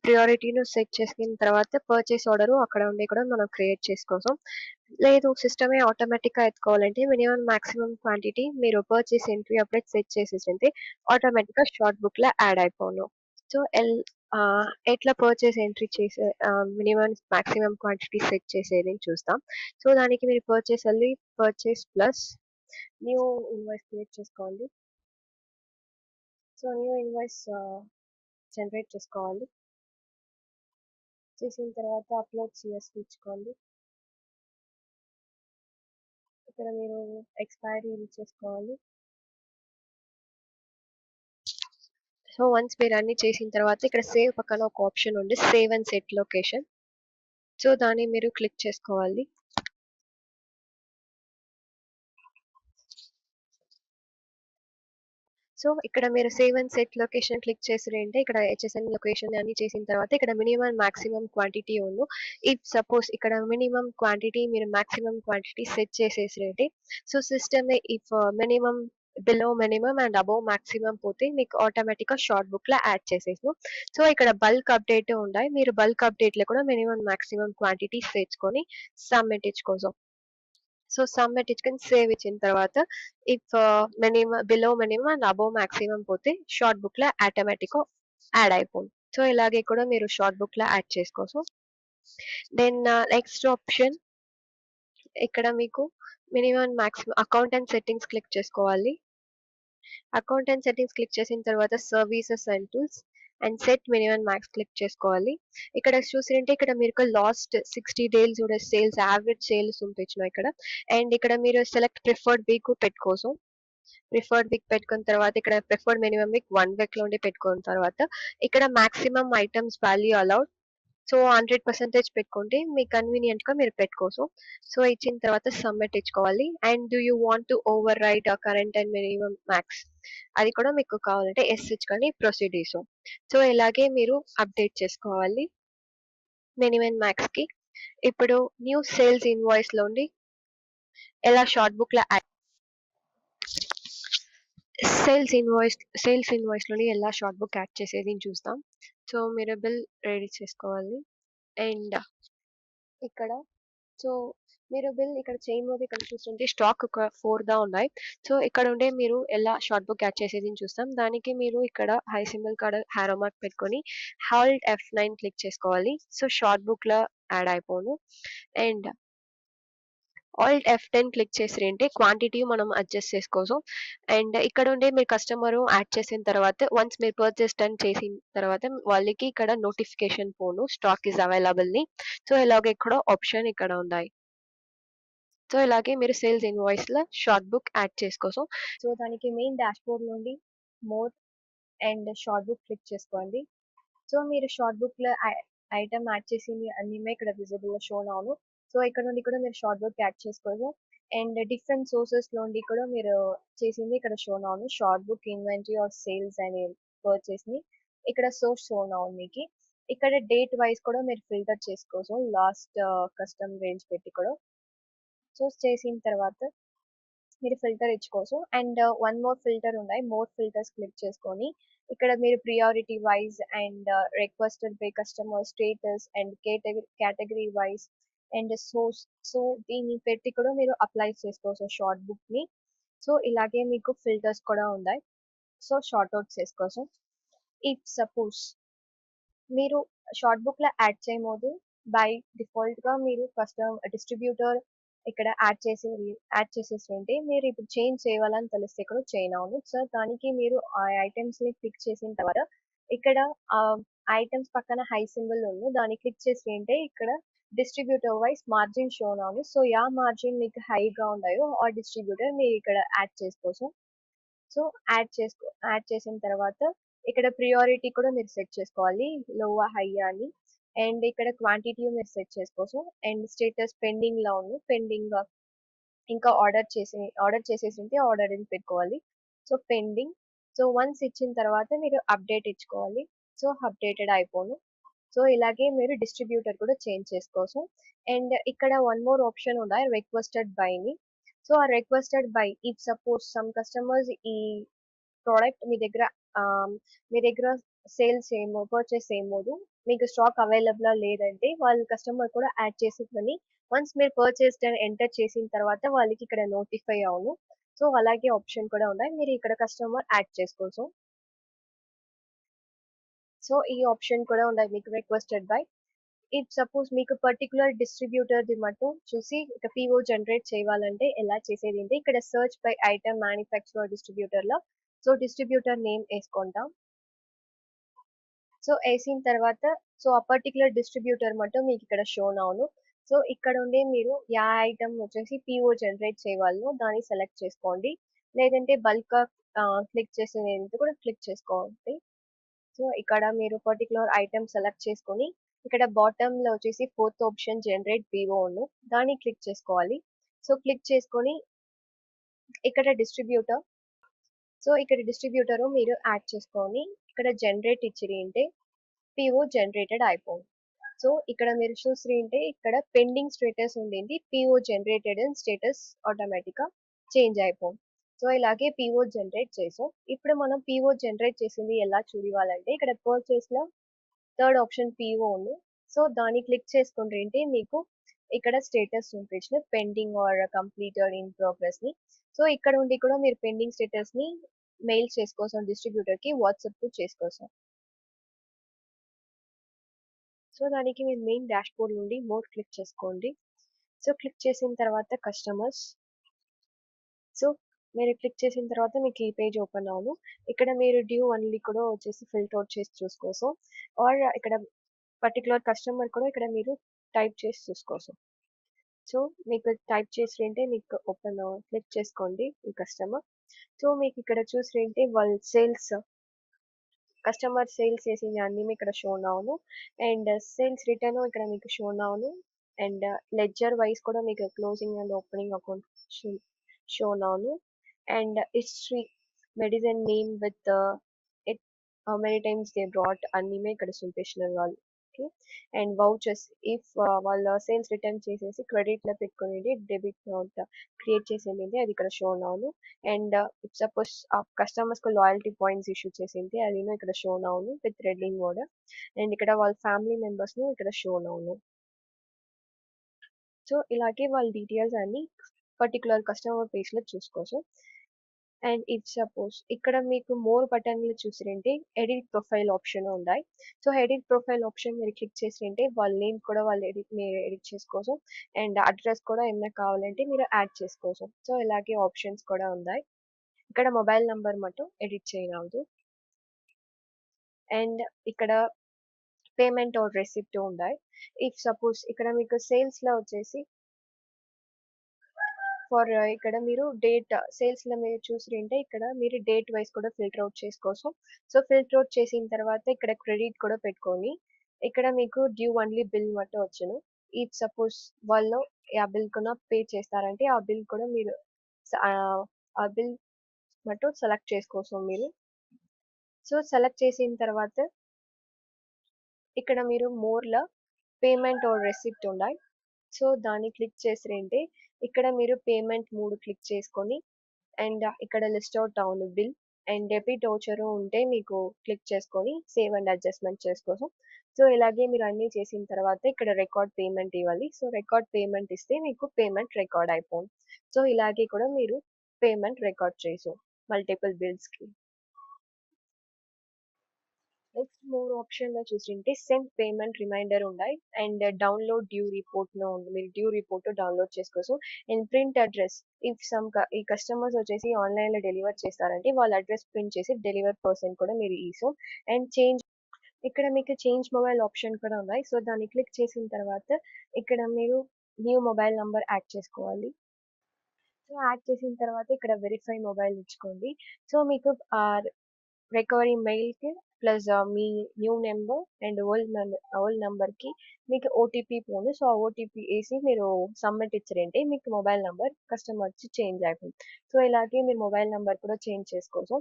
ప్రియారిటీను సెట్ చేసిన తర్వాత పర్చేస్ ఆర్డర్ అక్కడ ఉండి కూడా మనం క్రియేట్ చేసుకోసం. లేదు సిస్టమే ఆటోమేటిక్గా ఎత్తుకోవాలంటే మినిమం మాక్సిమం క్వాంటిటీ మీరు పర్చేస్ ఎంట్రీ అప్పుడే సెట్ చేసేసింటే ఆటోమేటిక్గా షార్ట్ బుక్లో యాడ్ అయిపోను. సో ఎట్లా పర్చేస్ ఎంట్రీ చేసే మినిమం మాక్సిమం క్వాంటిటీ సెట్ చేసేది చూస్తాం. సో దానికి మీరు పర్చేస్ వెళ్ళి purchase plus new invoice create చేసుకోవాలి. సో న్యూ ఇన్వాయిస్ జనరేట్ చేసుకోవాలి. చేసిన తర్వాత అప్లోడ్ CSV ఇచ్చుకోండి. ఇక్కడ మీరు ఎక్స్పైరీ చేసుకోవాలి. సో వన్స్ మీరు అన్ని చేసిన తర్వాత ఇక్కడ సేవ్ పక్కన ఒక ఆప్షన్ ఉంది save and set location. So దాన్ని మీరు క్లిక్ చేసుకోవాలి. సో ఇక్కడ మీరు save and set location click చేసిరంటే ఇక్కడ హెచ్ఎస్ఎన్ లొకేషన్ అన్ని చేసిన తర్వాత ఇక్కడ మినిమం మాక్సిమం క్వాంటిటీ ఉంది. ఇఫ్ సపోజ్ ఇక్కడ మినిమం క్వాంటిటీ మీరు మాక్సిమం క్వాంటిటీ సెట్ చేసేసిరంటే so system if minimum below minimum and above maximum పోతే మీకు ఆటోమేటిక్గా షార్ట్ బుక్ లో యాడ్ చేసేసాను. సో ఇక్కడ బల్క్ అప్డేట్ ఉన్నాయి, మీరు బల్క్ అప్డేట్ లో కూడా మినిమం మాక్సిమం క్వాంటిటీ తెచ్చుకొని సబ్మిట్ ఇచ్చుకోసం. సో సబ్మిట్ ఇచ్చుకొని సేవ్ ఇచ్చిన తర్వాత if minimum below minimum and above maximum పోతే షార్ట్ బుక్ లో ఆటోమేటిక్ యాడ్ అయిపోతుంది. సో ఇలాగే కూడా మీరు షార్ట్ బుక్ లో యాడ్ చేసుకోవచ్చు. దెన్ నెక్స్ట్ ఆప్షన్ ఇక్కడ మీకు minimum maximum account and settings click చేసుకోవాలి. అకౌంట్ అండ్ సెట్టింగ్స్ క్లిక్ చేసిన తర్వాత services and tools and set minimum max click చేసుకోవాలి. ఇక్కడ చూసినంటే ఇక్కడ మీరు లాస్ట్ 60 డేస్ కూడా సేల్స్ యావరేజ్ సేల్స్ చూపించిన ఇక్కడ అండ్ ఇక్కడ మీరు సెలెక్ట్ ప్రిఫర్డ్ వీక్ పెట్టుకోసం. ప్రిఫర్డ్ వీక్ పెట్టుకున్న తర్వాత ఇక్కడ ప్రిఫర్డ్ మినిమం వీక్ 1 వీక్ లోనే పెట్టుకున్న తర్వాత ఇక్కడ maximum items value allowed so 100% పెట్టుకోండి, మీ కన్వీనియంట్ గా మీరు పెట్టుకోవచ్చు. సో ఇచ్చిన తర్వాత సబ్మిట్ ఇచ్చుకోవాలి. And do you want to over right current and minimum max అది కూడా మీకు కావాలంటే ఎస్ ఇచ్చుకొని ప్రొసీడ్ చేసాం. సో ఇలాగే మీరు అప్డేట్ చేసుకోవాలి మినిమం మ్యాక్స్ కి. ఇప్పుడు న్యూ సేల్స్ ఇన్వాయిస్ లోని ఎలా షార్ట్ బుక్ లో సేల్స్ ఇన్వాయిస్ లోని ఎలా షార్ట్ బుక్ యాడ్ చేసేది చూస్తాం. సో మీరు బిల్ రెడీ చేసుకోవాలి అండ్ ఇక్కడ సో మీరు బిల్ ఇక్కడ చేయబోదు ఇక్కడ చూస్తుంటే స్టాక్ ఒక 4 దా ఉన్నాయి. సో ఇక్కడ ఉండే మీరు ఎలా షార్ట్ బుక్ యాడ్ చేసేది చూస్తాం. దానికి మీరు ఇక్కడ హై సింబల్ కాడ హ్యారో మార్క్ పెట్టుకొని హాల్ట్ F9 క్లిక్ చేసుకోవాలి. సో షార్ట్ బుక్ లో యాడ్ అయిపోను అండ్ ఆల్ట్ F10 క్లిక్ చేసిరంటే క్వాంటిటీ మనం అడ్జస్ట్ చేసుకోవచ్చు. అండ్ ఇక్కడ ఉండే మీరు కస్టమర్ యాడ్ చేసిన తర్వాత వన్స్ మీరు పర్చేస్ డన్ చేసిన తర్వాత వాళ్ళకి ఇక్కడ notification phone stock is available ని. సో ఇలాగ ఇక్కడ ఆప్షన్ ఇక్కడ ఉన్నాయి. సో ఇలాగే మీరు సేల్స్ ఇన్వాయిస్ లో షార్ట్ బుక్ యాడ్ చేసుకోవచ్చు. సో దానికి మెయిన్ డాష్ బోర్డ్ నుండి more and short book click చేసుకోండి. సో మీరు షార్ట్ బుక్ లో ఐటమ్ యాడ్ చేసింది అన్ని ఇక్కడ విజిబుల్ షో అవును. సో ఇక్కడ నుండి కూడా మీరు షార్ట్ బుక్ యాడ్ చేసుకోవచ్చు అండ్ డిఫరెంట్ సోర్సెస్ నుండి కూడా మీరు చేసింది ఇక్కడ షో అవును. Short book inventory or sales అనే పర్చేస్ ని ఇక్కడ సోర్స్ షో అవును. మీకు ఇక్కడ డేట్ వైజ్ కూడా మీరు ఫిల్టర్ చేసుకోవచ్చు లాస్ట్ కస్టమ్ రేంజ్ పెట్టి కూడా. సో చేసిన తర్వాత మీరు ఫిల్టర్ ఇచ్చుకోవచ్చు అండ్ వన్ మోర్ ఫిల్టర్ ఉన్నాయి, మోర్ ఫిల్టర్స్ క్లిక్ చేసుకొని ఇక్కడ మీరు priority wise and requested by customer status and category wise and source so దీన్ని పెట్టి కూడా మీరు అప్లై చేసుకోవచ్చు షార్ట్ బుక్ ని. సో ఇలాగే మీకు ఫిల్టర్స్ కూడా ఉన్నాయి. సో షార్ట్ అవుట్ చేసుకోవచ్చు. ఇఫ్ సపోజ్ మీరు షార్ట్ బుక్ లో యాడ్ చేయబోదు బై డిఫాల్ట్ గా మీరు కస్టమ్ డిస్ట్రిబ్యూటర్ ఇక్కడ యాడ్ చేసేసి మీరు ఇప్పుడు చేంజ్ చేయాలని తెలిస్తే ఇక్కడ చేంజ్ అవును. సో దానికి మీరు ఆ ఐటమ్స్ ని క్లిక్ చేసిన తర్వాత ఇక్కడ ఐటమ్స్ పక్కన హై సింబల్ ఉంది, దాన్ని క్లిక్ చేసి ఇక్కడ డిస్ట్రిబ్యూటర్ వైజ్ మార్జిన్ షో అవును. సో యా మార్జిన్ మీకు హైగా ఉన్నాయో ఆ డిస్ట్రిబ్యూటర్ మీరు ఇక్కడ యాడ్ చేసుకోవచ్చు. సో యాడ్ చేసిన తర్వాత ఇక్కడ ప్రియారిటీ కూడా మీరు సెట్ చేసుకోవాలి లోవా హై అని అండ్ ఇక్కడ క్వాంటిటీ మీరు సెట్ చేసుకోవచ్చు అండ్ స్టేటస్ పెండింగ్ లో ఉంది, పెండింగ్ ఇంకా ఆర్డర్ చేసేసి ఉంటే ఆర్డర్ అని పెట్టుకోవాలి. So pending. సో వన్స్ ఇచ్చిన తర్వాత మీరు అప్డేట్ ఇచ్చుకోవాలి. So updated అయిపోను. సో ఇలాగే మీరు డిస్ట్రిబ్యూటర్ కూడా చేంజ్ చేసుకోవచ్చు అండ్ ఇక్కడ వన్ మోర్ ఆప్షన్ ఉన్నాయి రిక్వెస్టెడ్ బై ని. సో ఆ requested by if suppose some customers ఈ ప్రోడక్ట్ మీ దగ్గర సేల్స్ ఏమో పర్చేస్ ఏమోదు మీకు స్టాక్ అవైలబుల్ లేదంటే వాళ్ళ కస్టమర్ కూడా యాడ్ చేసుకొని వన్స్ మీరు పర్చేస్ ఎంటర్ చేసిన తర్వాత వాళ్ళకి ఇక్కడ నోటిఫై అవును. సో అలాగే ఆప్షన్ కూడా ఉన్నాయి, మీరు ఇక్కడ కస్టమర్ యాడ్ చేసుకోవచ్చు. సో ఈ ఆప్షన్ కూడా ఉన్నాయి మీకు రిక్వెస్టెడ్ బై. ఇఫ్ సపోజ్ మీకు పర్టికులర్ డిస్ట్రిబ్యూటర్ ది మటు చూసి ఇక పిఓ జనరేట్ చేయాలంటే ఎలా చేసేది అంటే ఇక్కడ search by item manufacturer distributor లో సో డిస్ట్రిబ్యూటర్ నేమ్ వేసుకుంటాం. సో వేసిన తర్వాత సో ఆ పర్టికులర్ డిస్ట్రిబ్యూటర్ మటు మీకు ఇక్కడ షో అవును. సో ఇక్కడ ఉండే మీరు యా ఐటమ్ వచ్చేసి పిఓ జనరేట్ చేయాలో దాన్ని సెలెక్ట్ చేసుకోండి, లేదంటే బల్క్ క్లిక్ చేసేది కూడా క్లిక్ చేసుకోండి. సో ఇక్కడ మీరు పర్టికులర్ ఐటమ్ సెలెక్ట్ చేసుకొని ఇక్కడ బాటంలో వచ్చేసి ఫోర్త్ ఆప్షన్ జనరేట్ పిఓను దాన్ని క్లిక్ చేసుకోవాలి. సో క్లిక్ చేసుకొని ఇక్కడ డిస్ట్రిబ్యూటర్ మీరు యాడ్ చేసుకొని ఇక్కడ జనరేట్ ఇచ్చిరి అంటే పిఓ జనరేటెడ్ అయిపోయింది. సో ఇక్కడ మీరు చూసిరింటే ఇక్కడ పెండింగ్ స్టేటస్ ఉండింది, పిఓ జనరేటెడ్ అండ్ స్టేటస్ ఆటోమేటిక్గా చేంజ్ అయిపోయింది. సో ఇలాగే పిఓ జనరేట్ చేసాం. ఇప్పుడు మనం పిఓ జనరేట్ చేసింది ఎలా చూడాలంటే ఇక్కడ పర్చేస్ లో థర్డ్ ఆప్షన్ పిఓ ఉంది. సో దాన్ని క్లిక్ చేసుకుంటే మీకు ఇక్కడ స్టేటస్ చూపించిన pending or completed in progress ని. సో ఇక్కడ ఉండి కూడా మీరు పెండింగ్ స్టేటస్ ని మెయిల్ చేసుకోసం డిస్ట్రిబ్యూటర్ కి వాట్సాప్ కు చేసుకోసం. సో దానికి మీరు మెయిన్ డాష్ బోర్డ్ నుండి మోర్ క్లిక్ చేసుకోండి. సో క్లిక్ చేసిన తర్వాత కస్టమర్స్. సో మీరు క్లిక్ చేసిన తర్వాత మీకు ఈ పేజ్ ఓపెన్ అవును. ఇక్కడ మీరు డ్యూ ఓన్లీ కూడా వచ్చేసి ఫిల్టర్ అవుట్ చేసి చూసుకోసం ఆర్ ఇక్కడ పర్టికులర్ కస్టమర్ కూడా ఇక్కడ మీరు టైప్ చేసి చూసుకోసం. సో మీకు టైప్ చేసి మీకు ఓపెన్ క్లిక్ చేసుకోండి ఈ కస్టమర్. సో మీకు ఇక్కడ చూసి వాళ్ళ సేల్స్ కస్టమర్ సేల్స్ చేసింది అన్ని మీకు ఇక్కడ షోన్ అవును అండ్ సేల్స్ రిటర్న్ ఇక్కడ మీకు షోన్ అవును అండ్ లెడ్జర్ వైస్ కూడా మీకు closing and opening account shown అవును and history medicine name with it how many times they brought అన్ని ఇక్కడ చూపిస్తున్నారు వాళ్ళు. ఓకే అండ్ వౌచర్స్ ఇఫ్ వాళ్ళ సేల్స్ రిటర్న్ చేసేసి క్రెడిట్ లో పెట్టుకునేది డెబిట్ నోట్ క్రియేట్ చేసేది అది ఇక్కడ షోన్ అవును అండ్ ఇఫ్ సపోజ్ ఆ కస్టమర్స్ కు లాయల్టీ పాయింట్స్ ఇష్యూ చేసింది అది ఇక్కడ షోన్ అవును విత్ రెడ్లింగ్ మోడ్ అండ్ ఇక్కడ వాళ్ళ ఫ్యామిలీ మెంబర్స్ ను ఇక్కడ షోన్ అవును. సో ఇలాగే వాళ్ళ డీటెయిల్స్ అన్ని పర్టికులర్ కస్టమర్ పేజ్ లో చూసుకోవచ్చు. అండ్ ఇఫ్ సపోజ్ ఇక్కడ మీకు మోర్ బటన్ లో చూసిరంటే ఎడిట్ ప్రొఫైల్ ఆప్షన్ ఉన్నాయి. సో ఎడిట్ ప్రొఫైల్ ఆప్షన్ మీరు క్లిక్ చేసిరంటే వాళ్ళ నేమ్ కూడా వాళ్ళు మీరు ఎడిట్ చేసుకోవచ్చు అండ్ అడ్రస్ కూడా ఏమైనా కావాలంటే మీరు యాడ్ చేసుకోవచ్చు. సో ఇలాగే ఆప్షన్స్ కూడా ఉన్నాయి. ఇక్కడ మొబైల్ నంబర్ మటు ఎడిట్ చేయరాదు అండ్ ఇక్కడ పేమెంట్ ఆర్ రెసిప్ట్ ఉన్నాయి. ఇఫ్ సపోజ్ ఇక్కడ మీకు సేల్స్ లో వచ్చేసి ఫర్ ఇక్కడ మీరు డేట్ సేల్స్ లో మీరు చూసిరంటే ఇక్కడ మీరు డేట్ వైస్ కూడా ఫిల్టర్ అవుట్ చేసుకోవచ్చు. సో ఫిల్టర్ అవుట్ చేసిన తర్వాత ఇక్కడ క్రెడిట్ కూడా పెట్టుకొని ఇక్కడ మీకు డ్యూ ఓన్లీ బిల్ మట్టు వచ్చును. ఇఫ్ సపోజ్ వాళ్ళు ఆ బిల్ కూడా పే చేస్తారంటే ఆ బిల్ కూడా మీరు ఆ బిల్ మట్టు సెలెక్ట్ చేసుకోవచ్చు మీరు. సో సెలెక్ట్ చేసిన తర్వాత ఇక్కడ మీరు మోర్ లో పేమెంట్ ఆర్ రెసిప్ట్ ఉన్నాయి. సో దాన్ని క్లిక్ చేసిరంటే ఇక్కడ మీరు పేమెంట్ 3 క్లిక్ చేసుకొని అండ్ ఇక్కడ లిస్ట్ అవుట్ అవును బిల్ అండ్ డెబిట్ వోచర్ ఉంటే మీకు క్లిక్ చేసుకొని సేవ్ అండ్ అడ్జస్ట్మెంట్ చేసుకోసం. సో ఇలాగే మీరు అన్ని చేసిన తర్వాత ఇక్కడ రికార్డ్ పేమెంట్ ఇవ్వాలి. సో రికార్డ్ పేమెంట్ ఇస్తే మీకు పేమెంట్ రికార్డ్ అయిపోయింది. సో ఇలాగే కూడా మీరు పేమెంట్ రికార్డ్ చేసు మల్టిపుల్ బిల్స్ కి. నెక్స్ట్ మోర్ ఆప్షన్ లో చూసింటే సెండ్ పేమెంట్ రిమైండర్ ఉన్నాయి అండ్ డౌన్లోడ్ డ్యూ రిపోర్ట్ ను ఉంది. మీరు డ్యూ రిపోర్ట్ డౌన్లోడ్ చేసుకోవచ్చు అండ్ ప్రింట్ అడ్రస్ ఇఫ్ ఈ కస్టమర్స్ వచ్చేసి ఆన్లైన్ లో డెలివర్ చేస్తారంటే వాళ్ళ అడ్రస్ ప్రింట్ చేసి డెలివర్ పర్సన్ కూడా మీరు ఈసో అండ్ చేంజ్ ఇక్కడ మీకు చేంజ్ మొబైల్ ఆప్షన్ కూడా ఉన్నాయి. సో దాన్ని క్లిక్ చేసిన తర్వాత ఇక్కడ మీరు న్యూ మొబైల్ నంబర్ యాడ్ చేసుకోవాలి. సో యాడ్ చేసిన తర్వాత ఇక్కడ వెరిఫై మొబైల్ ఇచ్చుకోండి. సో మీకు రికవరీ మెయిల్ కి plus me new number and old number కి మీకు ఓటీపీ పోను. సో ఆ ఓటీపీ వేసి మీరు సబ్మిట్ ఇచ్చారంటే మీకు మొబైల్ నెంబర్ కస్టమర్ వచ్చి చేంజ్ అయిపోయింది. సో ఇలాగే మీరు మొబైల్ నెంబర్ కూడా చేంజ్ చేసుకోవచ్చు.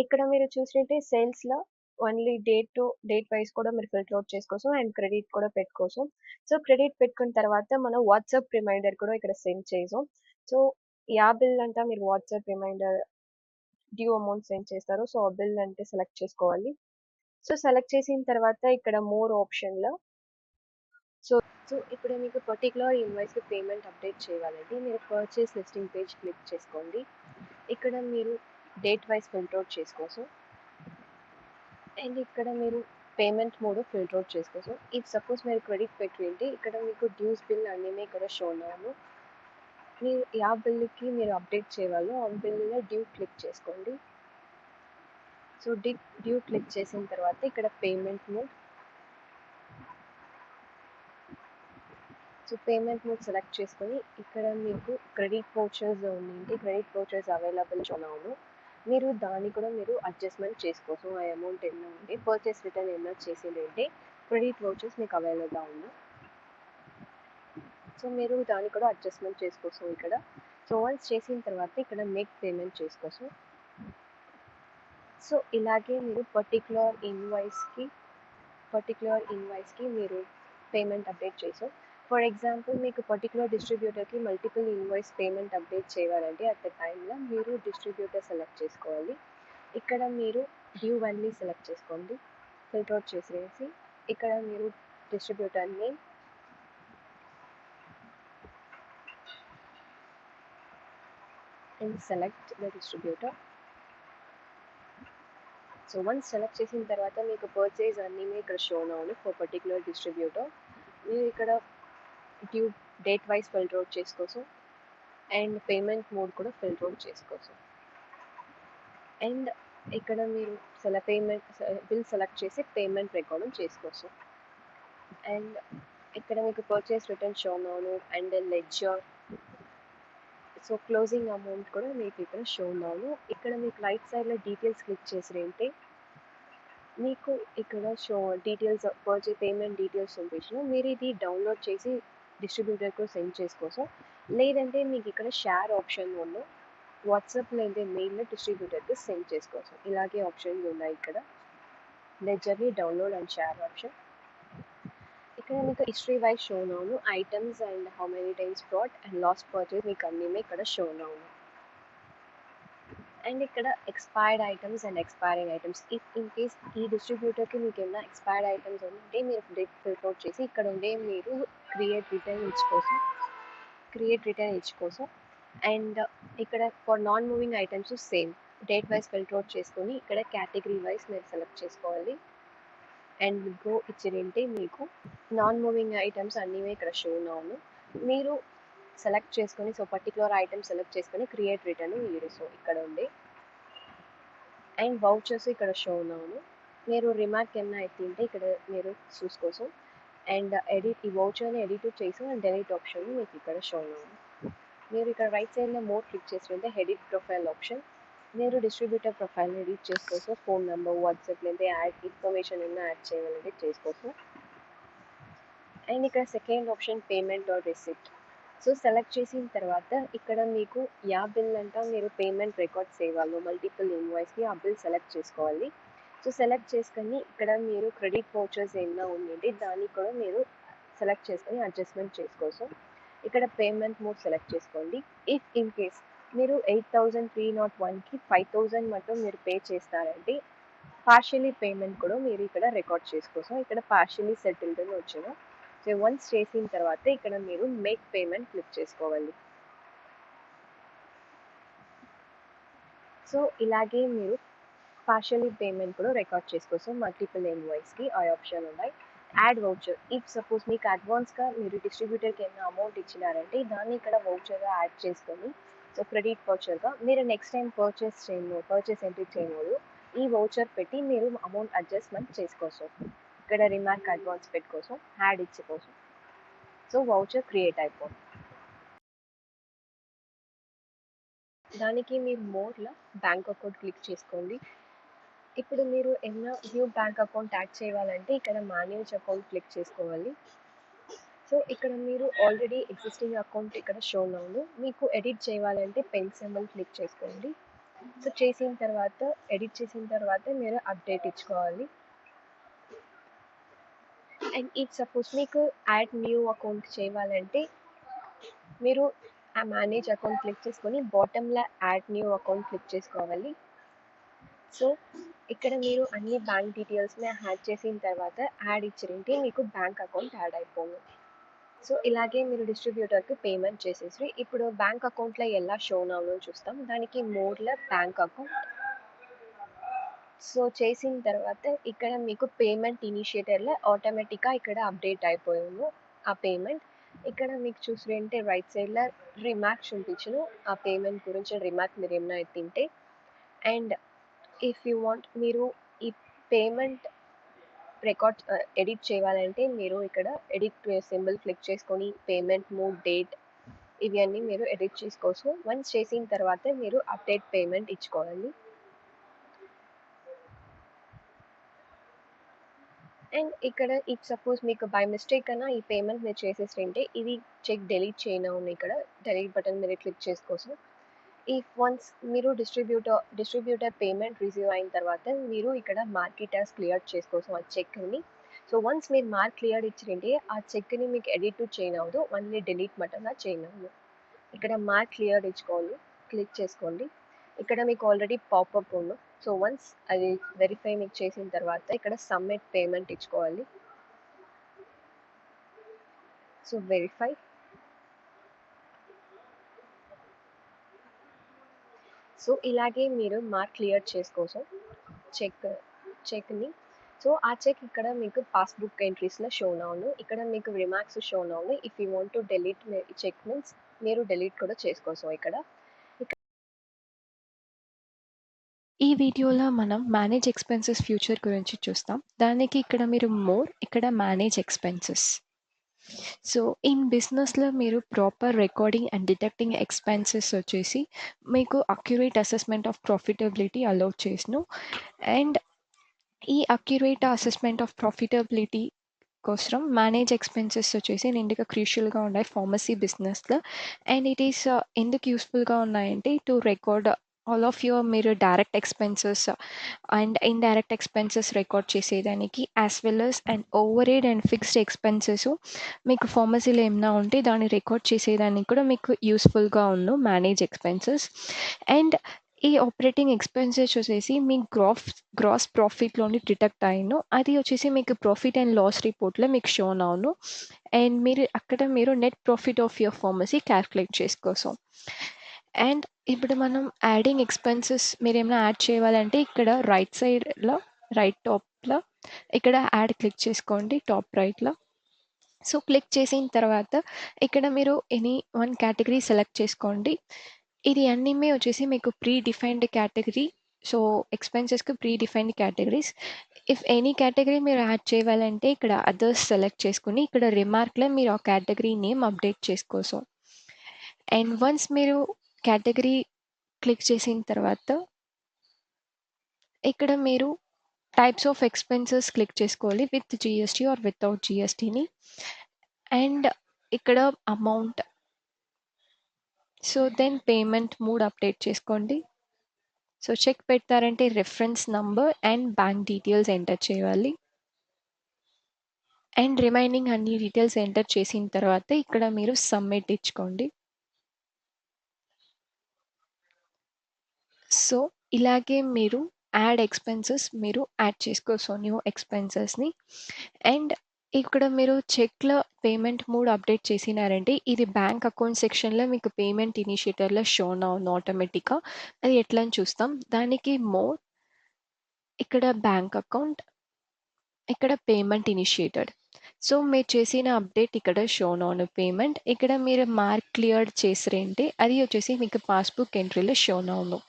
ఇక్కడ మీరు చూసినట్టే సేల్స్ లో ఓన్లీ డేట్ వైస్ కూడా మీరు ఫిల్టర్ అవుట్ చేసుకోవచ్చు అండ్ క్రెడిట్ కూడా పెట్టుకోవచ్చు. సో క్రెడిట్ పెట్టుకున్న తర్వాత మనం వాట్సాప్ రిమైండర్ కూడా ఇక్కడ సెండ్ చేసాం. సో యా బిల్ అంట మీరు WhatsApp reminder due amount send చేస్తారు. సో ఆ బిల్ అంటే సెలెక్ట్ చేసుకోవాలి. సో సెలెక్ట్ చేసిన తర్వాత ఇక్కడ మోర్ ఆప్షన్ లో సో సో ఇప్పుడు మీకు పర్టికులర్ ఇన్వాయిస్ కి పేమెంట్ అప్డేట్ చేయాలంటే మీరు పర్చేస్ లిస్టింగ్ పేజ్ క్లిక్ చేసుకోండి. ఇక్కడ మీరు డేట్ వైస్ ఫిల్టర్ అవుట్ చేసుకోవచ్చు అండ్ ఇక్కడ మీరు పేమెంట్ మోడ్ ఫిల్టర్ అవుట్ చేసుకోవచ్చు. ఇఫ్ సపోజ్ మీరు క్రెడిట్ పెట్టుకుంటే ఇక్కడ మీకు డ్యూస్ బిల్ అన్నీ ఇక్కడ షో అవ్వను. మీరు యా బిల్కి మీరు అప్డేట్ చేయాలో ఆ బిల్లో డ్యూ క్లిక్ చేసుకోండి. సో డ్యూ క్లిక్ చేసిన తర్వాత ఇక్కడ పేమెంట్ మోడ్ సెలెక్ట్ చేసుకొని ఇక్కడ మీకు క్రెడిట్ వోచర్స్ ఉంది. క్రెడిట్ వోచర్స్ అవైలబుల్ అవును మీరు దాన్ని కూడా మీరు అడ్జస్ట్మెంట్ చేసుకోవచ్చు. ఆ అమౌంట్ ఎన్నో ఉంది, పర్చేస్ రిటర్న్ ఎన్నో చేసిందంటే క్రెడిట్ వౌచర్స్ మీకు అవైలబుల్గా ఉంది. సో మీరు దాన్ని కూడా అడ్జస్ట్మెంట్ చేసుకోవచ్చు ఇక్కడ. సో వన్స్ చేసిన తర్వాత ఇక్కడ మేక్ పేమెంట్ చేసుకోవచ్చు. సో ఇలాగే మీరు పర్టిక్యులర్ ఇన్వాయిస్కి మీరు పేమెంట్ అప్డేట్ చేసాం. ఫర్ ఎగ్జాంపుల్ మీకు పర్టిక్యులర్ డిస్ట్రిబ్యూటర్కి మల్టిపుల్ ఇన్వాయిస్ పేమెంట్ అప్డేట్ చేయాలంటే అట్ ద టైంలో మీరు డిస్ట్రిబ్యూటర్ సెలెక్ట్ చేసుకోవాలి. ఇక్కడ మీరు డ్యూ వన్లీ సెలెక్ట్ చేసుకోండి, ఫిల్టర్ అవుట్ చేసేసి ఇక్కడ మీరు distributor name and select the distributor. So once select చేసిన తర్వాత మీకు పర్చేజ్ అన్నీ ఇక్కడ షో అవును ఫర్ పర్టిక్యులర్ డిస్ట్రిబ్యూటర్. మీరు ఇక్కడ due date wise filter out చేసుకోవచ్చు అండ్ పేమెంట్ మోడ్ కూడా ఫిల్టర్ అవుట్ చేసుకోవచ్చు. అండ్ ఇక్కడ మీరు బిల్ సెలెక్ట్ చేసి పేమెంట్ రికార్డ్ చేసుకోవచ్చు. అండ్ ఇక్కడ మీకు పర్చేస్ రిటర్న్ షో అవును and ledger, so closing amount కూడా మీకు ఇక్కడ షో అవును. ఇక్కడ మీకు రైట్ సైడ్లో డీటెయిల్స్ క్లిక్ చేసిరంటే మీకు ఇక్కడ షో డీటెయిల్స్ పేమెంట్ డీటెయిల్స్ చూపించను. మీరు ఇది డౌన్లోడ్ చేసి డిస్ట్రిబ్యూటర్కు సెండ్ చేసుకోవచ్చు. లేదంటే మీకు ఇక్కడ షేర్ ఆప్షన్ ఉన్న వాట్సాప్ లేదా మెయిల్లో డిస్ట్రిబ్యూటర్కి సెండ్ చేసుకోవచ్చు. ఇలాగే ఆప్షన్స్ ఉన్నాయి ఇక్కడ, లెడ్జర్ని డౌన్లోడ్ అండ్ షేర్ ఆప్షన్. ఇక్కడ మీకు హిస్టరీ వైజ్ షో అవును, items and how many times brought and last purchase మీకు అన్నీ ఇక్కడ షో అవును. అండ్ ఇక్కడ expired items and expiring items, if in case ఈ డిస్ట్రిబ్యూటర్కి మీకు ఏమైనా ఎక్స్పైర్డ్ ఐటమ్స్ ఉంటే మీరు ఫిల్టర్ అవుట్ చేసి ఇక్కడ ఉండే మీరు క్రియేట్ రిటర్న్ ఇచ్చుకోసం. అండ్ ఇక్కడ for non moving items same date wise filter out చేసుకొని ఇక్కడ కేటగిరీ వైజ్ మీరు సెలెక్ట్ చేసుకోవాలి. అండ్ గో ఇచ్చినంటే మీకు నాన్ మూవింగ్ ఐటమ్స్ అన్నీ ఇక్కడ షో అవును. మీరు సెలెక్ట్ చేసుకొని సో పర్టికులర్ ఐటమ్ సెలెక్ట్ చేసుకొని క్రియేట్ రిటర్న్ మీరు సో ఇక్కడ ఉంది. అండ్ వౌచర్స్ ఇక్కడ షో అవును. మీరు రిమార్క్ ఏమైనా ఎత్తింటే ఇక్కడ మీరు చూసుకోవచ్చు. అండ్ ఎడిట్ ఈ వౌచర్ని ఎడిట్ చేసి అండ్ డెలీట్ ఆప్షన్ మీకు ఇక్కడ షో అవును. మీరు ఇక్కడ రైట్ సైడ్లో మోర్ క్లిక్ చేస్తుంటే ఎడిట్ ప్రొఫైల్ ఆప్షన్, మీరు డిస్ట్రిబ్యూటర్ ప్రొఫైల్ని ఎడిట్ చేసుకోవచ్చు. ఫోన్ నెంబర్, వాట్సాప్ లేదా యాడ్ ఇన్ఫర్మేషన్ ఏమైనా యాడ్ చేయాలంటే చేసుకోవచ్చు. అండ్ ఇక్కడ second option payment are receipt. So select చేసిన తర్వాత ఇక్కడ మీకు యా బిల్ అంటా మీరు పేమెంట్ రికార్డ్ చేయాలి మల్టిపుల్ ఇన్వాయిస్కి ఆ బిల్ సెలెక్ట్ చేసుకోవాలి. సో సెలెక్ట్ చేసుకొని ఇక్కడ మీరు క్రెడిట్ వౌచర్స్ ఏమైనా ఉందంటే దాన్ని కూడా మీరు సెలెక్ట్ చేసుకొని అడ్జస్ట్మెంట్ చేసుకోవచ్చు. ఇక్కడ పేమెంట్ మోడ్ సెలెక్ట్ చేసుకోండి. ఇఫ్ ఇన్ కేస్ మీరు 8,301కి 5,000 మటుకు మీరు పే చేస్తారంటే పార్షియలీ పేమెంట్ కూడా మీరు ఇక్కడ రికార్డ్ చేసుకోవచ్చు. ఇక్కడ పార్షియలీ సెటిల్డ్ అని వచ్చిన. సో వన్స్ చేసిన తర్వాత ఇక్కడ మీరు మేక్ పేమెంట్ క్లిక్ చేసుకోవాలి. సో ఇలాగే మీరు పార్షియలీ పేమెంట్ కూడా రికార్డ్ చేసుకోవచ్చు మల్టిపుల్ ఇన్వాయిస్కి. ఆ ఆప్షన్ ఉన్నాయి. యాడ్ వౌచర్, ఇఫ్ సపోజ్ మీకు అడ్వాన్స్గా మీరు డిస్ట్రిబ్యూటర్కి ఏమైనా అమౌంట్ ఇచ్చినారంటే దాన్ని ఇక్కడ వౌచర్గా యాడ్ చేసుకొని సో క్రెడిట్ వౌచర్గా మీరు నెక్స్ట్ టైం పర్చేస్ ఎంట్రీ చేయమోదు ఈ వౌచర్ పెట్టి మీరు అమౌంట్ అడ్జస్ట్మెంట్ చేసుకోవచ్చు. ఇక్కడ రిమార్క్ అడ్వాన్స్ పెట్టుకోవచ్చు, యాడ్ ఇచ్చుకోవచ్చు. సో వౌచర్ క్రియేట్ అయిపోతుంది. దానికి మీరు మోర్లో బ్యాంక్ అకౌంట్ క్లిక్ చేసుకోండి. ఇప్పుడు మీరు ఏమైనా న్యూ బ్యాంక్ అకౌంట్ యాడ్ చేయాలంటే ఇక్కడ మేనేజ్ అకౌంట్ క్లిక్ చేసుకోవాలి. సో ఇక్కడ మీరు ఆల్రెడీ ఎగ్జిస్టింగ్ అకౌంట్ ఇక్కడ షో అవును. మీకు ఎడిట్ చేయాలంటే పెన్ సింబల్ క్లిక్ చేసుకోండి. సో ఎడిట్ చేసిన తర్వాత మీరు అప్డేట్ ఇచ్చుకోవాలి. అండ్ ఇఫ్ సపోజ్ మీకు యాడ్ న్యూ అకౌంట్ చేయాలంటే మీరు ఆ మేనేజ్ అకౌంట్ క్లిక్ చేసుకొని బాటంలో యాడ్ న్యూ అకౌంట్ క్లిక్ చేసుకోవాలి. సో ఇక్కడ మీరు అన్ని బ్యాంక్ డీటెయిల్స్ని యాడ్ చేసిన తర్వాత యాడ్ ఇచ్చినంటే మీకు బ్యాంక్ అకౌంట్ యాడ్ అయిపోయింది. సో ఇలాగే మీరు డిస్ట్రిబ్యూటర్కి పేమెంట్ చేసేసి ఇప్పుడు బ్యాంక్ అకౌంట్లో ఎలా షో అవునో చూస్తాం. దానికి మోడ్లో బ్యాంక్ అకౌంట్. సో చేసిన తర్వాత ఇక్కడ మీకు పేమెంట్ ఇనిషియేటర్లో ఆటోమేటిక్గా ఇక్కడ అప్డేట్ అయిపోయాము ఆ పేమెంట్. ఇక్కడ మీకు చూసుకుంటే రైట్ సైడ్లో రిమార్క్ చూపించను ఆ పేమెంట్ గురించి రిమార్క్ మీరు ఏమైనా ఎత్తింటే. అండ్ ఇఫ్ యూ వాంట్ మీరు ఈ పేమెంట్ రికార్డ్ ఎడిట్ చేయాలంటే మీరు ఇక్కడ ఎడిట్ సింబల్ క్లిక్ చేసుకొని పేమెంట్ మోడ్, డేట్ ఇవన్నీ మీరు ఎడిట్ చేసుకోవచ్చు. వన్స్ చేసిన తర్వాత మీరు అప్డేట్ పేమెంట్ ఇచ్చుకోవాలి. అండ్ ఇక్కడ ఇఫ్ సపోజ్ మీకు బై మిస్టేక్ అన్నా ఈ పేమెంట్ మీరు చేసేసింటే ఇది చెక్ డిలీట్ చేయను ఇక్కడ డిలీట్ బటన్ మీరు క్లిక్ చేసుకోసం. ఇఫ్ వన్స్ మీరు డిస్ట్రిబ్యూటర్ పేమెంట్ రిసీవ్ అయిన తర్వాత మీరు ఇక్కడ మార్కెట్ యాజ్ క్లియర్ చేసుకోసం ఆ చెక్ని. సో వన్స్ మీరు మార్క్ క్లియర్ ఇచ్చినంటే ఆ చెక్ని మీకు ఎడిట్ చేయనవదు, ఓన్లీ డిలీట్ బటన్ చేయనవదు. ఇక్కడ మార్క్ క్లియర్ ఇచ్చుకోవాలి, క్లిక్ చేసుకోండి. ఇక్కడ మీకు ఆల్రెడీ పాపప్ ఉంది. సో వన్స్ అది వెరిఫై మీకు చేసిన తర్వాత ఇక్కడ సబ్మిట్ పేమెంట్ ఇచ్చుకోవాలి. So verify. సో ఇలాగే మీరు మార్క్ క్లియర్ చేసుకోసం చెక్ని. సో ఆ చెక్ ఇక్కడ మీకు పాస్బుక్ ఎంట్రీస్లో షో అవును. ఇక్కడ మీకు రిమార్క్స్ షో అవును. If you want to delete cheque means మీరు డిలీట్ కూడా చేసుకోసం ఇక్కడ. ఈ వీడియోలో మనం మేనేజ్ ఎక్స్పెన్సెస్ ఫ్యూచర్ గురించి చూస్తాం. దానికి ఇక్కడ మీరు ఇక్కడ మేనేజ్ ఎక్స్పెన్సెస్. సో ఇన్ బిజినెస్లో మీరు proper recording and detecting expenses వచ్చేసి మీకు accurate assessment of profitability allow చేసిను. అండ్ ఈ అక్యురేట్ అసెస్మెంట్ ఆఫ్ ప్రాఫిటబిలిటీ కోసం మేనేజ్ ఎక్స్పెన్సెస్ వచ్చేసి నిండుగా క్రూషియల్గా ఉన్నాయి ఫార్మసీ బిజినెస్లో. అండ్ ఇట్ ఈస్ ఎందుకు యూస్ఫుల్గా ఉన్నాయంటే to record all of your మీరు direct expenses and indirect expenses record చేసేదానికి as well as and overhead and fixed expenses మీకు ఫార్మసీలో ఏమైనా ఉంటే దాన్ని రికార్డ్ చేసేదానికి కూడా మీకు యూస్ఫుల్గా ఉంది మేనేజ్ ఎక్స్పెన్సెస్. అండ్ ఈ ఆపరేటింగ్ ఎక్స్పెన్సెస్ వచ్చేసి మీ గ్రాస్ ప్రాఫిట్లోని డిటెక్ట్ అయ్యాను. అది వచ్చేసి మీకు ప్రాఫిట్ అండ్ లాస్ రిపోర్ట్లో మీకు షో అవును. అండ్ మీరు net profit of your pharmacy calculate చేసుకోసం. అండ్ ఇప్పుడు మనం యాడింగ్ ఎక్స్పెన్సెస్ మీరు ఏమైనా యాడ్ చేయాలంటే ఇక్కడ రైట్ సైడ్లో రైట్ టాప్లో ఇక్కడ యాడ్ క్లిక్ చేసుకోండి టాప్ రైట్లో. సో క్లిక్ చేసిన తర్వాత ఇక్కడ మీరు ఎనీ వన్ కేటగిరీ సెలెక్ట్ చేసుకోండి. ఇది అన్నీ వచ్చేసి మీకు ప్రీ డిఫైన్డ్ కేటగిరీ. సో ఎక్స్పెన్సెస్కి predefined categories. If any category మీరు యాడ్ చేయాలంటే ఇక్కడ అదర్స్ సెలెక్ట్ చేసుకుని ఇక్కడ రిమార్క్లో మీరు ఆ కేటగిరీ నేమ్ అప్డేట్ చేసుకోసం. అండ్ వన్స్ మీరు కేటగిరీ క్లిక్ చేసిన తర్వాత ఇక్కడ మీరు టైప్స్ ఆఫ్ ఎక్స్పెన్సెస్ క్లిక్ చేసుకోవాలి విత్ జిఎస్టీ ఆర్ వితౌట్ జిఎస్టీని. అండ్ ఇక్కడ amount. So then payment mode update చేసుకోండి. సో చెక్ పెట్టారంటే reference number and bank details enter చేయాలి. అండ్ రిమైనింగ్ అన్ని డీటెయిల్స్ ఎంటర్ చేసిన తర్వాత ఇక్కడ మీరు సబ్మిట్ ఇచ్చుకోండి. సో ఇలాగే మీరు మీరు యాడ్ చేసుకోవచ్చు న్యూ ఎక్స్పెన్సెస్ని. అండ్ ఇక్కడ మీరు చెక్లో పేమెంట్ మోడ్ అప్డేట్ చేసినారంటే ఇది బ్యాంక్ అకౌంట్ సెక్షన్లో మీకు పేమెంట్ ఇనిషియేటర్లో షో అవును ఆటోమేటిక్గా. అది ఎట్లా అని చూస్తాం. దానికి ఇక్కడ బ్యాంక్ అకౌంట్, ఇక్కడ పేమెంట్ ఇనిషియేటెడ్. సో మీరు చేసిన అప్డేట్ ఇక్కడ షో అవును పేమెంట్. ఇక్కడ మీరు మార్క్ క్లియర్ చేసారంటే అది వచ్చేసి మీకు పాస్బుక్ ఎంట్రీలో షో అవును.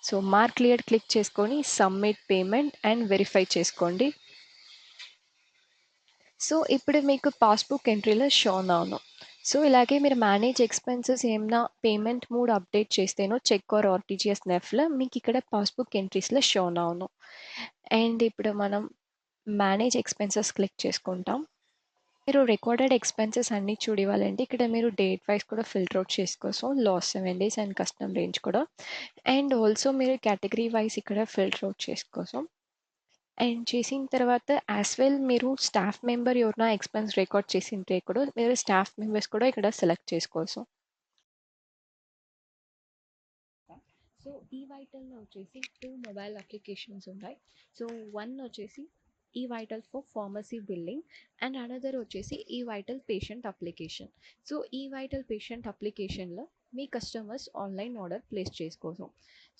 సో మార్క్ క్లియర్ క్లిక్ చేసుకొని సబ్మిట్ పేమెంట్ అండ్ వెరిఫై చేసుకోండి. సో ఇప్పుడు మీకు పాస్బుక్ ఎంట్రీలో షో అవును. సో ఇలాగే మీరు మేనేజ్ ఎక్స్పెన్సెస్ ఏమైనా పేమెంట్ మోడ్ అప్డేట్ చేస్తేనో చెక్ ఆర్ ఆర్టీజీఎస్ నెఫ్లో మీకు ఇక్కడ పాస్బుక్ ఎంట్రీస్లో షో అవును. అండ్ ఇప్పుడు మనం మేనేజ్ ఎక్స్పెన్సెస్ క్లిక్ చేసుకుంటాం. మీరు రికార్డెడ్ ఎక్స్పెన్సెస్ అన్నీ చూడాలంటే ఇక్కడ మీరు డేట్ వైజ్ కూడా ఫిల్టర్ అవుట్ చేసుకోసం. Last 7 days and custom range కూడా. అండ్ ఆల్సో మీరు కేటగిరీ వైజ్ ఇక్కడ ఫిల్టర్ అవుట్ చేసుకోసం. అండ్ చేసిన తర్వాత యాజ్ వెల్ మీరు స్టాఫ్ మెంబర్ ఎవరైనా ఎక్స్పెన్స్ రికార్డ్ చేసింటే కూడా మీరు స్టాఫ్ మెంబర్స్ కూడా ఇక్కడ సెలెక్ట్ చేసుకోసం. సో ఈ వైటల్లో వచ్చేసి 2 మొబైల్ అప్లికేషన్స్ ఉన్నాయి. సో వన్ వచ్చేసి ఈ Vital for pharmacy billing and another వచ్చేసి ఈ వైటల్ పేషెంట్ అప్లికేషన్. సో ఈ వైటల్ పేషెంట్ అప్లికేషన్లో మీ కస్టమర్స్ ఆన్లైన్ ఆర్డర్ ప్లేస్ చేసుకోసం.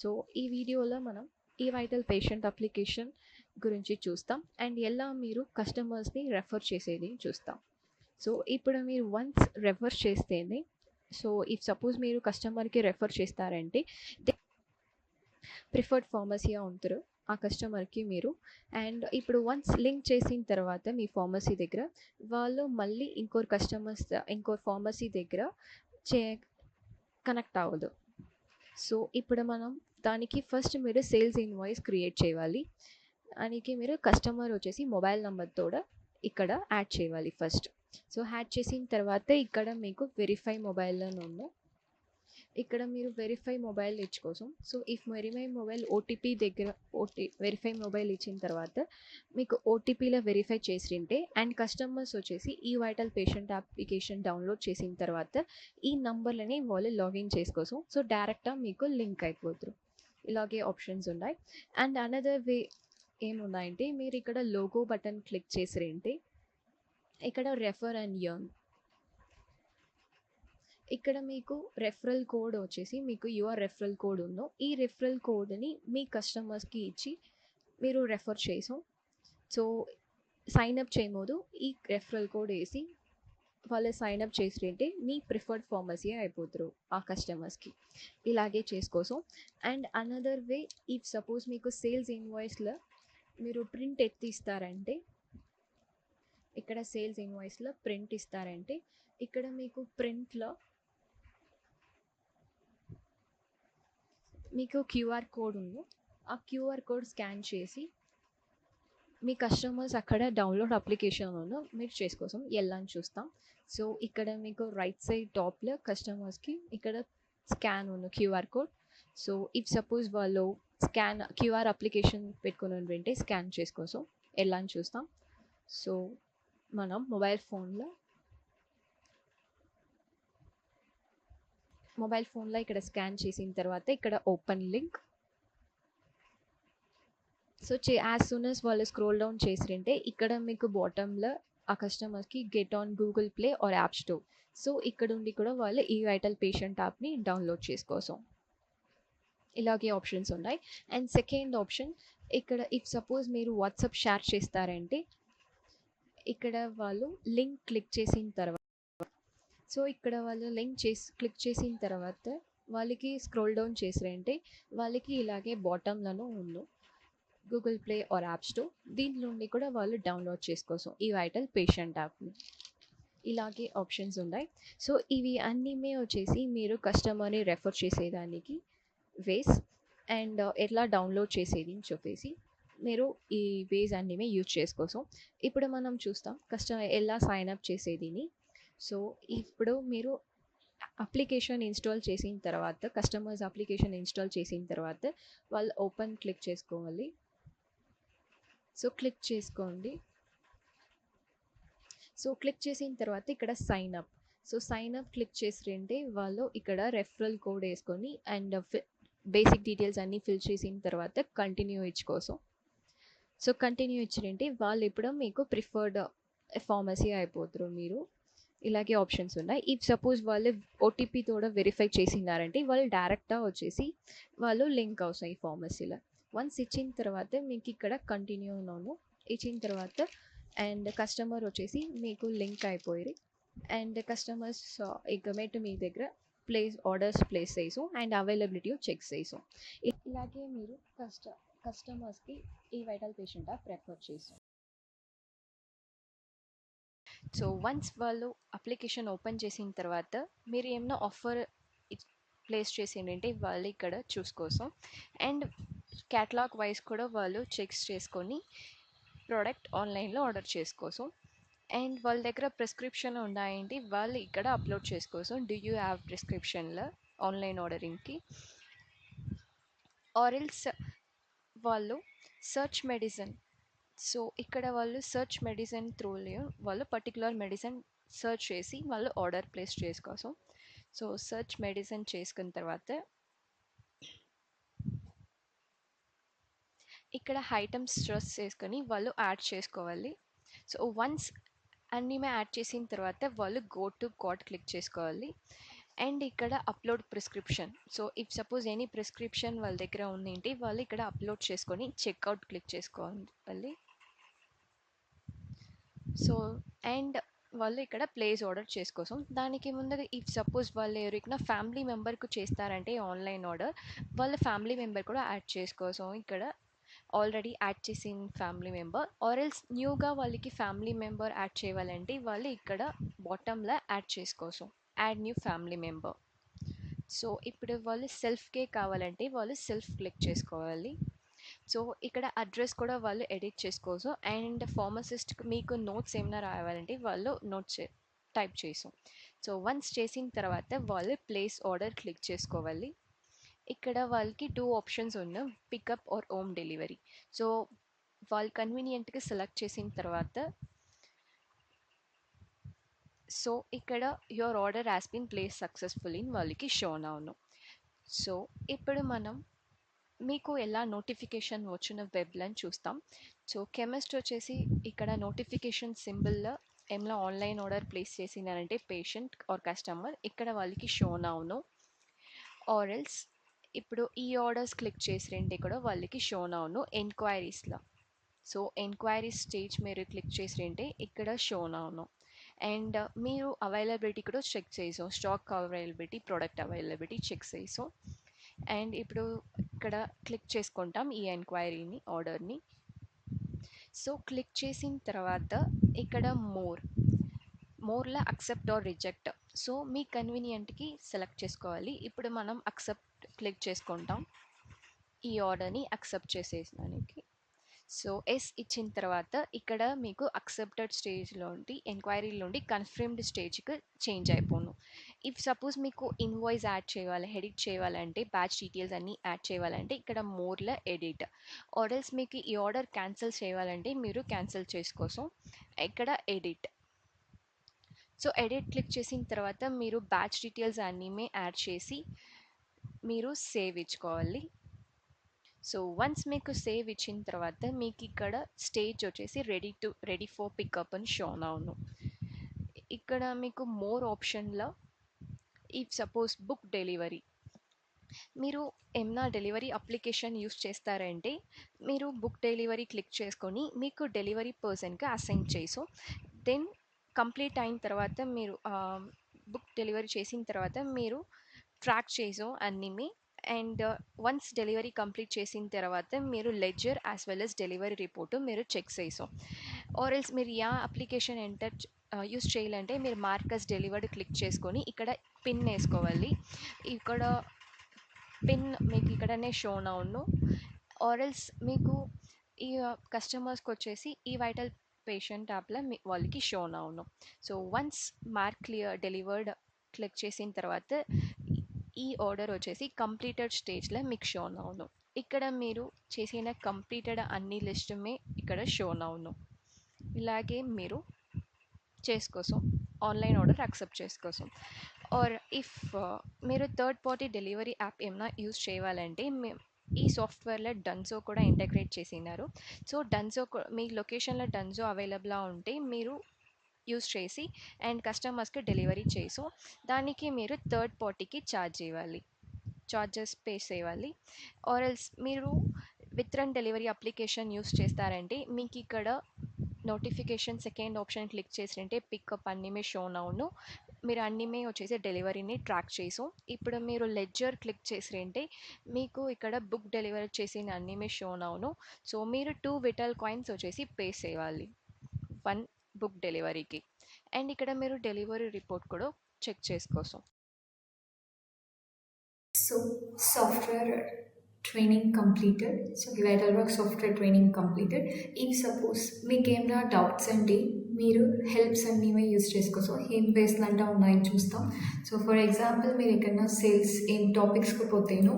సో ఈ వీడియోలో మనం ఈ వైటల్ పేషెంట్ అప్లికేషన్ గురించి చూస్తాం అండ్ ఎలా మీరు కస్టమర్స్ని రెఫర్ చేసేది చూస్తాం. సో ఇప్పుడు మీరు వన్స్ రెఫర్ చేస్తేనే, సో ఇఫ్ సపోజ్ మీరు కస్టమర్కి రెఫర్ చేస్తారంటే ప్రిఫర్డ్ ఫార్మసీగా ఉంటారు ఆ కస్టమర్కి మీరు. అండ్ ఇప్పుడు వన్స్ లింక్ చేసిన తర్వాత మీ ఫార్మసీ దగ్గర వాళ్ళు మళ్ళీ ఇంకోరు ఫార్మసీ దగ్గర కనెక్ట్ అవ్వదు. సో ఇప్పుడు మనం దానికి ఫస్ట్ మీరు సేల్స్ ఇన్వాయిస్ క్రియేట్ చేయాలి. దానికి మీరు కస్టమర్ వచ్చేసి మొబైల్ నెంబర్ తోడ ఇక్కడ యాడ్ చేయాలి ఫస్ట్. సో యాడ్ చేసిన తర్వాత ఇక్కడ మీకు వెరిఫై మొబైల్ అని ఉంది. ఇక్కడ మీరు వెరిఫై మొబైల్ ఇచ్చుకోసం. So if verify mobile OTP దగ్గర వెరిఫై మొబైల్ ఇచ్చిన తర్వాత మీకు ఓటీపీలో వెరిఫై చేసింటే అండ్ కస్టమర్స్ వచ్చేసి ఈ వైటల్ పేషెంట్ అప్లికేషన్ డౌన్లోడ్ చేసిన తర్వాత ఈ నంబర్లని వాళ్ళు లాగిన్ చేసుకోసం. సో డైరెక్ట్గా మీకు లింక్ అయిపోతారు. ఇలాగే ఆప్షన్స్ ఉన్నాయి. అండ్ అనదర్ వే ఏమున్నాయంటే మీరు ఇక్కడ లోగో బటన్ క్లిక్ చేసిరంటే ఇక్కడ రెఫర్ అండ్ ఎర్న్, ఇక్కడ మీకు రెఫరల్ కోడ్ వచ్చేసి మీకు యువర్ రెఫరల్ కోడ్ ఉందో ఈ రెఫరల్ కోడ్ని మీ కస్టమర్స్కి ఇచ్చి మీరు రెఫర్ చేసాం. సో సైన్అప్ చేయబోదు ఈ రెఫరల్ కోడ్ వేసి వాళ్ళు సైన్అప్ చేసిరంటే మీ ప్రిఫర్డ్ ఫార్మసీ అయిపోతారు ఆ కస్టమర్స్కి. ఇలాగే చేసుకోసం. And another way if suppose మీకు సేల్స్ ఇన్వాయిస్లో మీరు ప్రింట్ ఎత్తిస్తారంటే ఇక్కడ సేల్స్ ఇన్వాయిస్లో ప్రింట్ ఇస్తారంటే ఇక్కడ మీకు ప్రింట్లో మీకు క్యూఆర్ కోడ్ ఉంది. ఆ క్యూఆర్ కోడ్ స్కాన్ చేసి మీ కస్టమర్స్ అక్కడ డౌన్లోడ్ అప్లికేషన్లో మీరు చేసుకోసం వెళ్ళని చూస్తాం. సో ఇక్కడ మీకు రైట్ సైడ్ టాప్లో కస్టమర్స్కి ఇక్కడ స్కాన్ ఉంది QR code. So if suppose వాళ్ళు స్కాన్ క్యూఆర్ అప్లికేషన్ పెట్టుకుని ఉంటే స్కాన్ చేసుకోసం వెళ్ళని చూస్తాం. సో మనం మొబైల్ ఫోన్లో ఇక్కడ స్కాన్ చేసిన తర్వాత ఇక్కడ open link. So as soon as వాళ్ళు స్క్రోల్ డౌన్ చేసిరంటే ఇక్కడ మీకు బాటంలో ఆ కస్టమర్స్కి get on Google play or app store. So ఇక్కడ ఉండి కూడా వాళ్ళు ఈ వైటల్ పేషెంట్ యాప్ని డౌన్లోడ్ చేసుకోసం. ఇలాగే ఆప్షన్స్ ఉన్నాయి. అండ్ సెకండ్ ఆప్షన్ ఇక్కడ ఇఫ్ సపోజ్ మీరు వాట్సాప్ షేర్ చేస్తారంటే ఇక్కడ వాళ్ళు లింక్ క్లిక్ చేసిన తర్వాత సో ఇక్కడ వాళ్ళు లింక్ క్లిక్ చేసిన తర్వాత వాళ్ళకి స్క్రోల్ డౌన్ చేసిరంటే వాళ్ళకి ఇలాగే బాటంలోనూ ఉండు Google play or app store. దీంట్లో నుండి కూడా వాళ్ళు డౌన్లోడ్ చేసుకోసం ఈ వైటల్ పేషెంట్ యాప్ని. ఇలాగే ఆప్షన్స్ ఉన్నాయి. సో ఇవి అన్నీ వచ్చేసి మీరు కస్టమర్ని రెఫర్ చేసేదానికి వేస్ అండ్ ఎట్లా డౌన్లోడ్ చేసేది అని చెప్పేసి మీరు ఈ వేస్ అన్నీ యూజ్ చేసుకోసం. ఇప్పుడు మనం చూస్తాం కస్టమర్ ఎలా సైన్అప్ చేసేదిని. సో ఇప్పుడు మీరు అప్లికేషన్ ఇన్స్టాల్ చేసిన తర్వాత కస్టమర్స్ అప్లికేషన్ ఇన్స్టాల్ చేసిన తర్వాత వాళ్ళు ఓపెన్ క్లిక్ చేసుకోవాలి. సో క్లిక్ చేసుకోండి. సో క్లిక్ చేసిన తర్వాత ఇక్కడ సైన్అప్. సో సైన్అప్ క్లిక్ చేసిరంటే వాళ్ళు ఇక్కడ రెఫరల్ కోడ్ వేసుకొని అండ్ బేసిక్ డీటెయిల్స్ అన్నీ ఫిల్ చేసిన తర్వాత కంటిన్యూ ఇచ్చుకోసం. సో కంటిన్యూ ఇచ్చిరంటే వాళ్ళు ఇప్పుడు మీకు ప్రిఫర్డ్ ఫార్మసీ అయిపోతారు మీరు. ఇలాగే ఆప్షన్స్ ఉన్నాయి. ఇఫ్ సపోజ్ వాళ్ళు ఓటీపీ కూడా వెరిఫై చేసినారంటే వాళ్ళు డైరెక్ట్గా వచ్చేసి వాళ్ళు లింక్ అవుతాయి ఈ ఫార్మసీలో. వన్స్ ఇచ్చిన తర్వాత మీకు ఇక్కడ కంటిన్యూ ఉన్నాను ఇచ్చిన తర్వాత అండ్ కస్టమర్ వచ్చేసి మీకు లింక్ అయిపోయి అండ్ కస్టమర్స్ ఇక మీ దగ్గర ఆర్డర్స్ ప్లేస్ చేసాం అండ్ అవైలబిలిటీ చెక్ చేసాం. ఇలాగే మీరు కస్టమర్స్కి ఈ వైటల్ పేషెంట్ యాప్ రెఫర్ చేసాం. సో వన్స్ వాళ్ళు అప్లికేషన్ ఓపెన్ చేసిన తర్వాత మీరు ఏమైనా ఆఫర్ ప్లేస్ చేసిందంటే వాళ్ళు ఇక్కడ చూసుకోసం. అండ్ క్యాటలాగ్ వైజ్ కూడా వాళ్ళు చెక్స్ చేసుకొని ప్రోడక్ట్ ఆన్లైన్లో ఆర్డర్ చేసుకోసం. అండ్ వాళ్ళ దగ్గర ప్రిస్క్రిప్షన్ ఉన్నాయండి వాళ్ళు ఇక్కడ అప్లోడ్ చేసుకోసం. డూ యూ హ్యావ్ ప్రిస్క్రిప్షన్లో ఆన్లైన్ ఆర్డరింగ్కి ఆర్ ఎల్స్ వాళ్ళు సర్చ్ మెడిసిన్. సో ఇక్కడ వాళ్ళు సర్చ్ మెడిసిన్ త్రూలో వాళ్ళు పర్టికులర్ మెడిసిన్ సర్చ్ చేసి వాళ్ళు ఆర్డర్ ప్లేస్ చేసుకోసం. సో సర్చ్ మెడిసిన్ చేసుకున్న తర్వాత ఇక్కడ ఐటమ్స్ స్ట్రెస్ చేసుకొని వాళ్ళు యాడ్ చేసుకోవాలి. సో వన్స్ అన్నీ యాడ్ చేసిన తర్వాత వాళ్ళు గో టు కార్ట్ క్లిక్ చేసుకోవాలి. అండ్ ఇక్కడ upload prescription. So if suppose any prescription వాళ్ళ దగ్గర ఉందేంటి వాళ్ళు ఇక్కడ అప్లోడ్ చేసుకొని చెక్అవుట్ క్లిక్ చేసుకోవాలి. సో అండ్ వాళ్ళు ఇక్కడ ప్లేస్ ఆర్డర్ చేసుకోసం. దానికి ముందు ఇఫ్ సపోజ్ వాళ్ళు ఎవరికైనా ఫ్యామిలీ మెంబర్కు చేస్తారంటే ఆన్లైన్ ఆర్డర్ వాళ్ళ ఫ్యామిలీ మెంబర్ కూడా యాడ్ చేసుకోసం. ఇక్కడ ఆల్రెడీ యాడ్ చేసిన ఫ్యామిలీ మెంబర్ ఆర్ ఎల్స్ న్యూగా వాళ్ళకి ఫ్యామిలీ మెంబర్ యాడ్ చేయాలంటే వాళ్ళు ఇక్కడ బాటంలో యాడ్ చేసుకోసం add new family member. So ఇప్పుడు వాళ్ళు సెల్ఫ్కే కావాలంటే వాళ్ళు సెల్ఫ్ క్లిక్ చేసుకోవాలి. సో ఇక్కడ అడ్రస్ కూడా వాళ్ళు ఎడిట్ చేసుకోవచ్చు. అండ్ ఫార్మసిస్ట్కి మీకు నోట్స్ ఏమైనా రాయాలంటే వాళ్ళు నోట్స్ టైప్ చేసాం. సో వన్స్ చేసిన తర్వాత వాళ్ళు ప్లేస్ ఆర్డర్ క్లిక్ చేసుకోవాలి. ఇక్కడ వాళ్ళకి 2 ఆప్షన్స్ ఉన్నాయి, pickup or home delivery. So వాళ్ళు కన్వీనియంట్గా సెలెక్ట్ చేసిన తర్వాత సో ఇక్కడ your order has been place successful in వాళ్ళకి షో అవును. సో ఇప్పుడు మనం మీకు ఎలా నోటిఫికేషన్ వచ్చిన వెబ్లని చూస్తాం. సో కెమిస్ట్ వచ్చేసి ఇక్కడ నోటిఫికేషన్ సింబల్లో ఏమైనా ఆన్లైన్ ఆర్డర్ ప్లేస్ చేసినారంటే పేషెంట్ ఆర్ కస్టమర్ ఇక్కడ వాళ్ళకి షో అవును. ఆర్ ఎల్స్ ఇప్పుడు ఈ ఆర్డర్స్ క్లిక్ చేసిరంటే కూడా వాళ్ళకి షో అవును ఎంక్వైరీస్లో. సో ఎంక్వైరీస్ స్టేజ్ మీరు క్లిక్ చేసిరంటే ఇక్కడ షో అవును. అండ్ మీరు అవైలబిలిటీ కూడా చెక్ చేసాం, stock availability, product availability check చేసాం. అండ్ ఇప్పుడు ఇక్కడ క్లిక్ చేసుకుంటాం ఈ ఎంక్వైరీని, ఆర్డర్ని. సో క్లిక్ చేసిన తర్వాత ఇక్కడ మోర్లో అక్సెప్ట్ ఆర్ రిజెక్ట్. సో మీ కన్వీనియంట్కి సెలెక్ట్ చేసుకోవాలి. ఇప్పుడు మనం అక్సెప్ట్ క్లిక్ చేసుకుంటాం ఈ ఆర్డర్ని అక్సెప్ట్ చేసేదానికి. సో ఎస్ ఇచ్చిన తర్వాత ఇక్కడ మీకు అక్సెప్టెడ్ స్టేజ్లోండి ఎంక్వైరీలోండి కన్ఫర్మ్డ్ స్టేజ్కి చేంజ్ అయిపోను. ఇఫ్ సపోజ్ మీకు ఇన్వాయిస్ యాడ్ చేయాలి, ఎడిట్ చేయాలంటే బ్యాచ్ డీటెయిల్స్ అన్నీ యాడ్ చేయాలంటే ఇక్కడ మోర్లో ఎడిట్. ఆర్డర్స్ మీకు ఈ ఆర్డర్ క్యాన్సిల్ చేయాలంటే మీరు క్యాన్సిల్ చేసుకోసం ఇక్కడ ఎడిట్. సో ఎడిట్ క్లిక్ చేసిన తర్వాత మీరు బ్యాచ్ డీటెయిల్స్ అన్నీ యాడ్ చేసి మీరు సేవ్ ఇచ్చుకోవాలి. సో వన్స్ మీకు సేవ్ ఇచ్చిన తర్వాత మీకు ఇక్కడ స్టేజ్ వచ్చేసి రెడీ ఫర్ పికప్ అని షో అవును. ఇక్కడ మీకు మోర్ ఆప్షన్లో ఇఫ్ సపోజ్ బుక్ డెలివరీ, మీరు ఏమన్నా డెలివరీ అప్లికేషన్ యూస్ చేస్తారంటే మీరు బుక్ డెలివరీ క్లిక్ చేసుకొని మీకు డెలివరీ పర్సన్కి అసైన్ చేసు. దెన్ కంప్లీట్ అయిన తర్వాత మీరు బుక్ డెలివరీ చేసిన తర్వాత మీరు ట్రాక్ చేసాం అన్నీ. అండ్ వన్స్ డెలివరీ కంప్లీట్ చేసిన తర్వాత మీరు ledger as well as delivery report మీరు చెక్ చేసాం. ఆర్ ఎల్స్ మీరు అప్లికేషన్ యూస్ చేయాలంటే మీరు మార్కస్ డెలివర్డ్ క్లిక్ చేసుకొని ఇక్కడ పిన్ వేసుకోవాలి. ఇక్కడ పిన్ మీకు ఇక్కడనే షో అవును. ఆర్ ఎల్స్ మీకు ఈ కస్టమర్స్కి వచ్చేసి ఈ వైటల్ పేషెంట్ యాప్లో వాళ్ళకి షో అవును. So once mark clear delivered click చేసిన తర్వాత ఈ ఆర్డర్ వచ్చేసి కంప్లీటెడ్ స్టేజ్లో మీకు షో అవును. ఇక్కడ మీరు చేసిన కంప్లీటెడ్ అన్ని లిస్టుమే ఇక్కడ షో అవును. ఇలాగే మీరు చేసుకోసం ఆన్లైన్ ఆర్డర్ యాక్సెప్ట్ చేసుకోసం. ఆర్ ఇఫ్ మీరు థర్డ్ పార్టీ డెలివరీ యాప్ ఏమైనా యూజ్ చేయాలంటే ఈ సాఫ్ట్వేర్లో డన్జో కూడా ఇంటగ్రేట్ చేసినారు. సో డన్జో మీ లొకేషన్లో డన్జో అవైలబుల్గా ఉంటే మీరు యూస్ చేసి అండ్ కస్టమర్స్కి డెలివరీ చేసు దానికి మీరు థర్డ్ పార్టీకి చార్జెస్ పే చేయాలి. ఆర్ ఎల్స్ మీరు విత్రన్ డెలివరీ అప్లికేషన్ యూస్ చేస్తారంటే మీకు ఇక్కడ నోటిఫికేషన్ సెకండ్ ఆప్షన్ క్లిక్ చేసినంటే పికప్ అన్నీమే షో అవును. మీరు అన్నీమే వచ్చేసి డెలివరీని ట్రాక్ చేసు. ఇప్పుడు మీరు లెడ్జర్ క్లిక్ చేసిరంటే మీకు ఇక్కడ బుక్ డెలివరీ చేసిన అన్నీమే షో అవును. సో మీరు 2 విటల్ కాయిన్స్ వచ్చేసి పే చేయాలి 1 బుక్ డెలివరీకి. అండ్ ఇక్కడ మీరు డెలివరీ రిపోర్ట్ కూడా చెక్ చేసుకోసం. So software training completed. So Vital work software training completed. If suppose మీకు ఏమైనా డౌట్స్ అంటే మీరు హెల్ప్స్ అన్నీ యూజ్ చేసుకోసం ఏం బేస్డ్ అంటే ఉన్నాయని చూస్తాం. సో ఫర్ ఎగ్జాంపుల్ మీరు ఎక్కడైనా సేల్స్ ఏం టాపిక్స్కి పోతేనో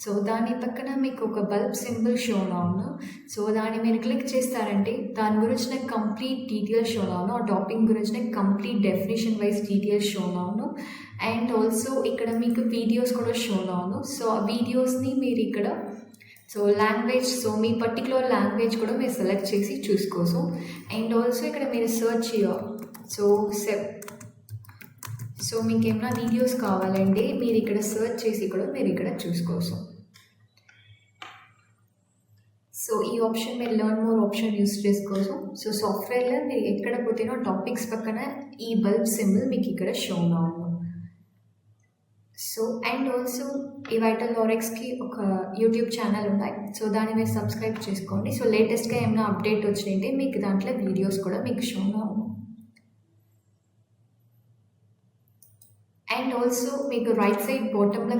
సో దాని పక్కన మీకు ఒక బల్బ్ సింబల్ షో అవును. సో దాన్ని మీరు క్లిక్ చేస్తారంటే దాని గురించిన కంప్లీట్ డీటెయిల్స్ షో అవును. ఆ టాపిక్ గురించిన complete definition wise details show అవును. అండ్ ఆల్సో ఇక్కడ మీకు వీడియోస్ కూడా షో అవును. సో ఆ వీడియోస్ని మీరు ఇక్కడ సో లాంగ్వేజ్ సో మీ పర్టికులర్ లాంగ్వేజ్ కూడా మీరు సెలెక్ట్ చేసి చూసుకోసం. అండ్ ఆల్సో ఇక్కడ మీరు సర్చ్ చేయాలి. సో మీకు ఏమైనా వీడియోస్ కావాలంటే మీరు ఇక్కడ సర్చ్ చేసి కూడా మీరు ఇక్కడ చూసుకోసం. సో ఈ ఆప్షన్ మీరు లెర్న్ మోర్ ఆప్షన్ యూస్ చేసుకోసం. సో సాఫ్ట్వేర్లో మీరు ఎక్కడ పోతేనో టాపిక్స్ పక్కన ఈ బల్బ్ సింబల్ మీకు ఇక్కడ షో అవును. సో అండ్ ఆల్సో ఈ వైటల్ఆర్ఎక్స్కి ఒక యూట్యూబ్ ఛానల్ ఉన్నాయి. సో దాన్ని మీరు సబ్స్క్రైబ్ చేసుకోండి. సో లేటెస్ట్గా ఏమైనా అప్డేట్ వచ్చినాయంటే మీకు దాంట్లో వీడియోస్ కూడా మీకు షో అవును. అండ్ ఆల్సో మీకు రైట్ సైడ్ బాటంలో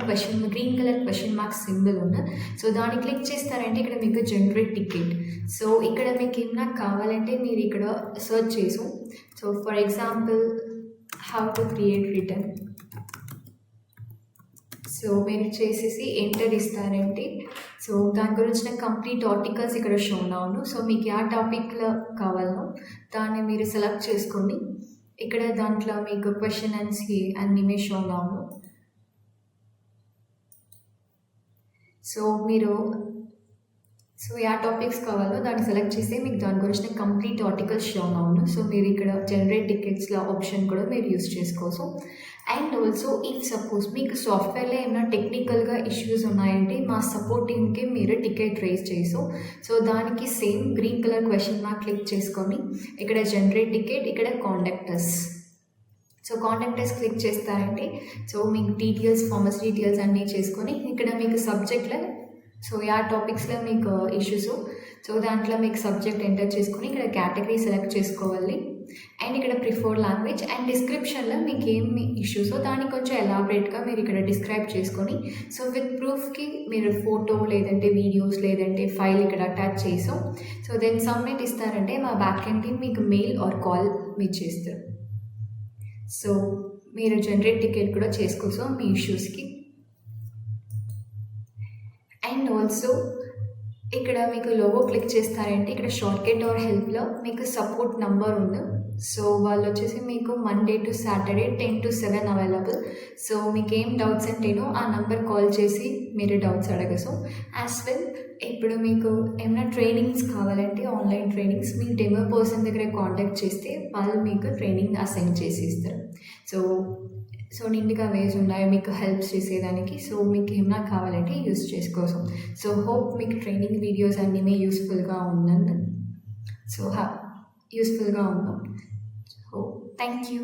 green colour question mark symbol ఉంది. సో దాన్ని క్లిక్ చేస్తారంటే ఇక్కడ మీకు జనరేట్ టికెట్. సో ఇక్కడ మీకు ఏమైనా కావాలంటే మీరు ఇక్కడ సెర్చ్ చేసు. So for example how to create return. So మీరు చేసేసి ఎంటర్ ఇస్తారంటే సో దాని గురించిన కంప్లీట్ ఆర్టికల్స్ ఇక్కడ షో అవును. సో మీకు ఆ టాపిక్లో కావాలో దాన్ని మీరు సెలెక్ట్ చేసుకోండి. ఇక్కడ దాంట్లో మీకు క్వశ్చన్ అన్నీ షో అవును. సో మీరు ఏ టాపిక్స్ కావాలో దాన్ని సెలెక్ట్ చేస్తే మీకు దాని గురించిన కంప్లీట్ ఆర్టికల్స్ షో అవును. సో మీరు ఇక్కడ జనరేట్ టికెట్స్లో ఆప్షన్ కూడా మీరు యూస్ చేసుకోవచ్చు. అండ్ ఆల్సో ఇఫ్ సపోజ్ మీకు సాఫ్ట్వేర్లో ఏమైనా టెక్నికల్గా ఇష్యూస్ ఉన్నాయంటే మా సపోర్ట్ టీమ్కి మీరు టికెట్ రేస్ చేసు. సో దానికి same green colour question mark click చేసుకొని ఇక్కడ జనరేట్ టికెట్, ఇక్కడ కాంటాక్టర్స్. సో కాంటాక్టర్స్ క్లిక్ చేస్తారంటే సో మీకు డీటెయిల్స్, ఫార్మస్ డీటెయిల్స్ అన్నీ చేసుకొని ఇక్కడ మీకు సబ్జెక్ట్లో సో ఆ టాపిక్స్లో మీకు ఇష్యూస్ సో దాంట్లో మీకు సబ్జెక్ట్ ఎంటర్ చేసుకొని ఇక్కడ కేటగిరీ సెలెక్ట్ చేసుకోవాలి. అండ్ ఇక్కడ ప్రిఫర్డ్ లాంగ్వేజ్ అండ్ డిస్క్రిప్షన్లో మీకు ఏమి ఇష్యూసో దాన్ని కొంచెం ఎలాబరేట్గా మీరు ఇక్కడ డిస్క్రైబ్ చేసుకొని సో విత్ ప్రూఫ్కి మీరు ఫోటో లేదంటే వీడియోస్ లేదంటే ఫైల్ ఇక్కడ అటాచ్ చేసాం. సో దెన్ సబ్మిట్ ఇస్తారంటే మా బ్యాక్ ఎండ్ టీమ్ మీకు మెయిల్ ఆర్ కాల్ మీరు చేస్తారు. సో మీరు జనరేట్ టికెట్ కూడా చేసుకోవచ్చు మీ ఇష్యూస్కి. అండ్ ఆల్సో ఇక్కడ మీకు లోగో క్లిక్ చేస్తారంటే ఇక్కడ షార్ట్కట్ ఆర్ హెల్ప్లో మీకు సపోర్ట్ నంబర్ ఉంది. సో వాళ్ళు వచ్చేసి మీకు Monday to Saturday 10 to 7 available. So మీకు ఏం డౌట్స్ అంటేనో ఆ నెంబర్ కాల్ చేసి మీరు డౌట్స్ అడగచ్చు. యాజ్ వెల్ ఇప్పుడు మీకు ఏమైనా ట్రైనింగ్స్ కావాలంటే ఆన్లైన్ ట్రైనింగ్స్ మీ డెమో పర్సన్ దగ్గర కాంటాక్ట్ చేస్తే వాళ్ళు మీకు ట్రైనింగ్ అసైన్ చేసి ఇస్తారు. సో నిండుగా వేస్ ఉన్నాయి మీకు హెల్ప్ చేసేదానికి. సో మీకు ఏమైనా కావాలంటే యూస్ చేసుకోవచ్చు. సో హోప్ మీకు ట్రైనింగ్ వీడియోస్ అన్నీ యూస్ఫుల్గా ఉందండి. సో యూస్ఫుల్గా ఉన్నాం. So thank you.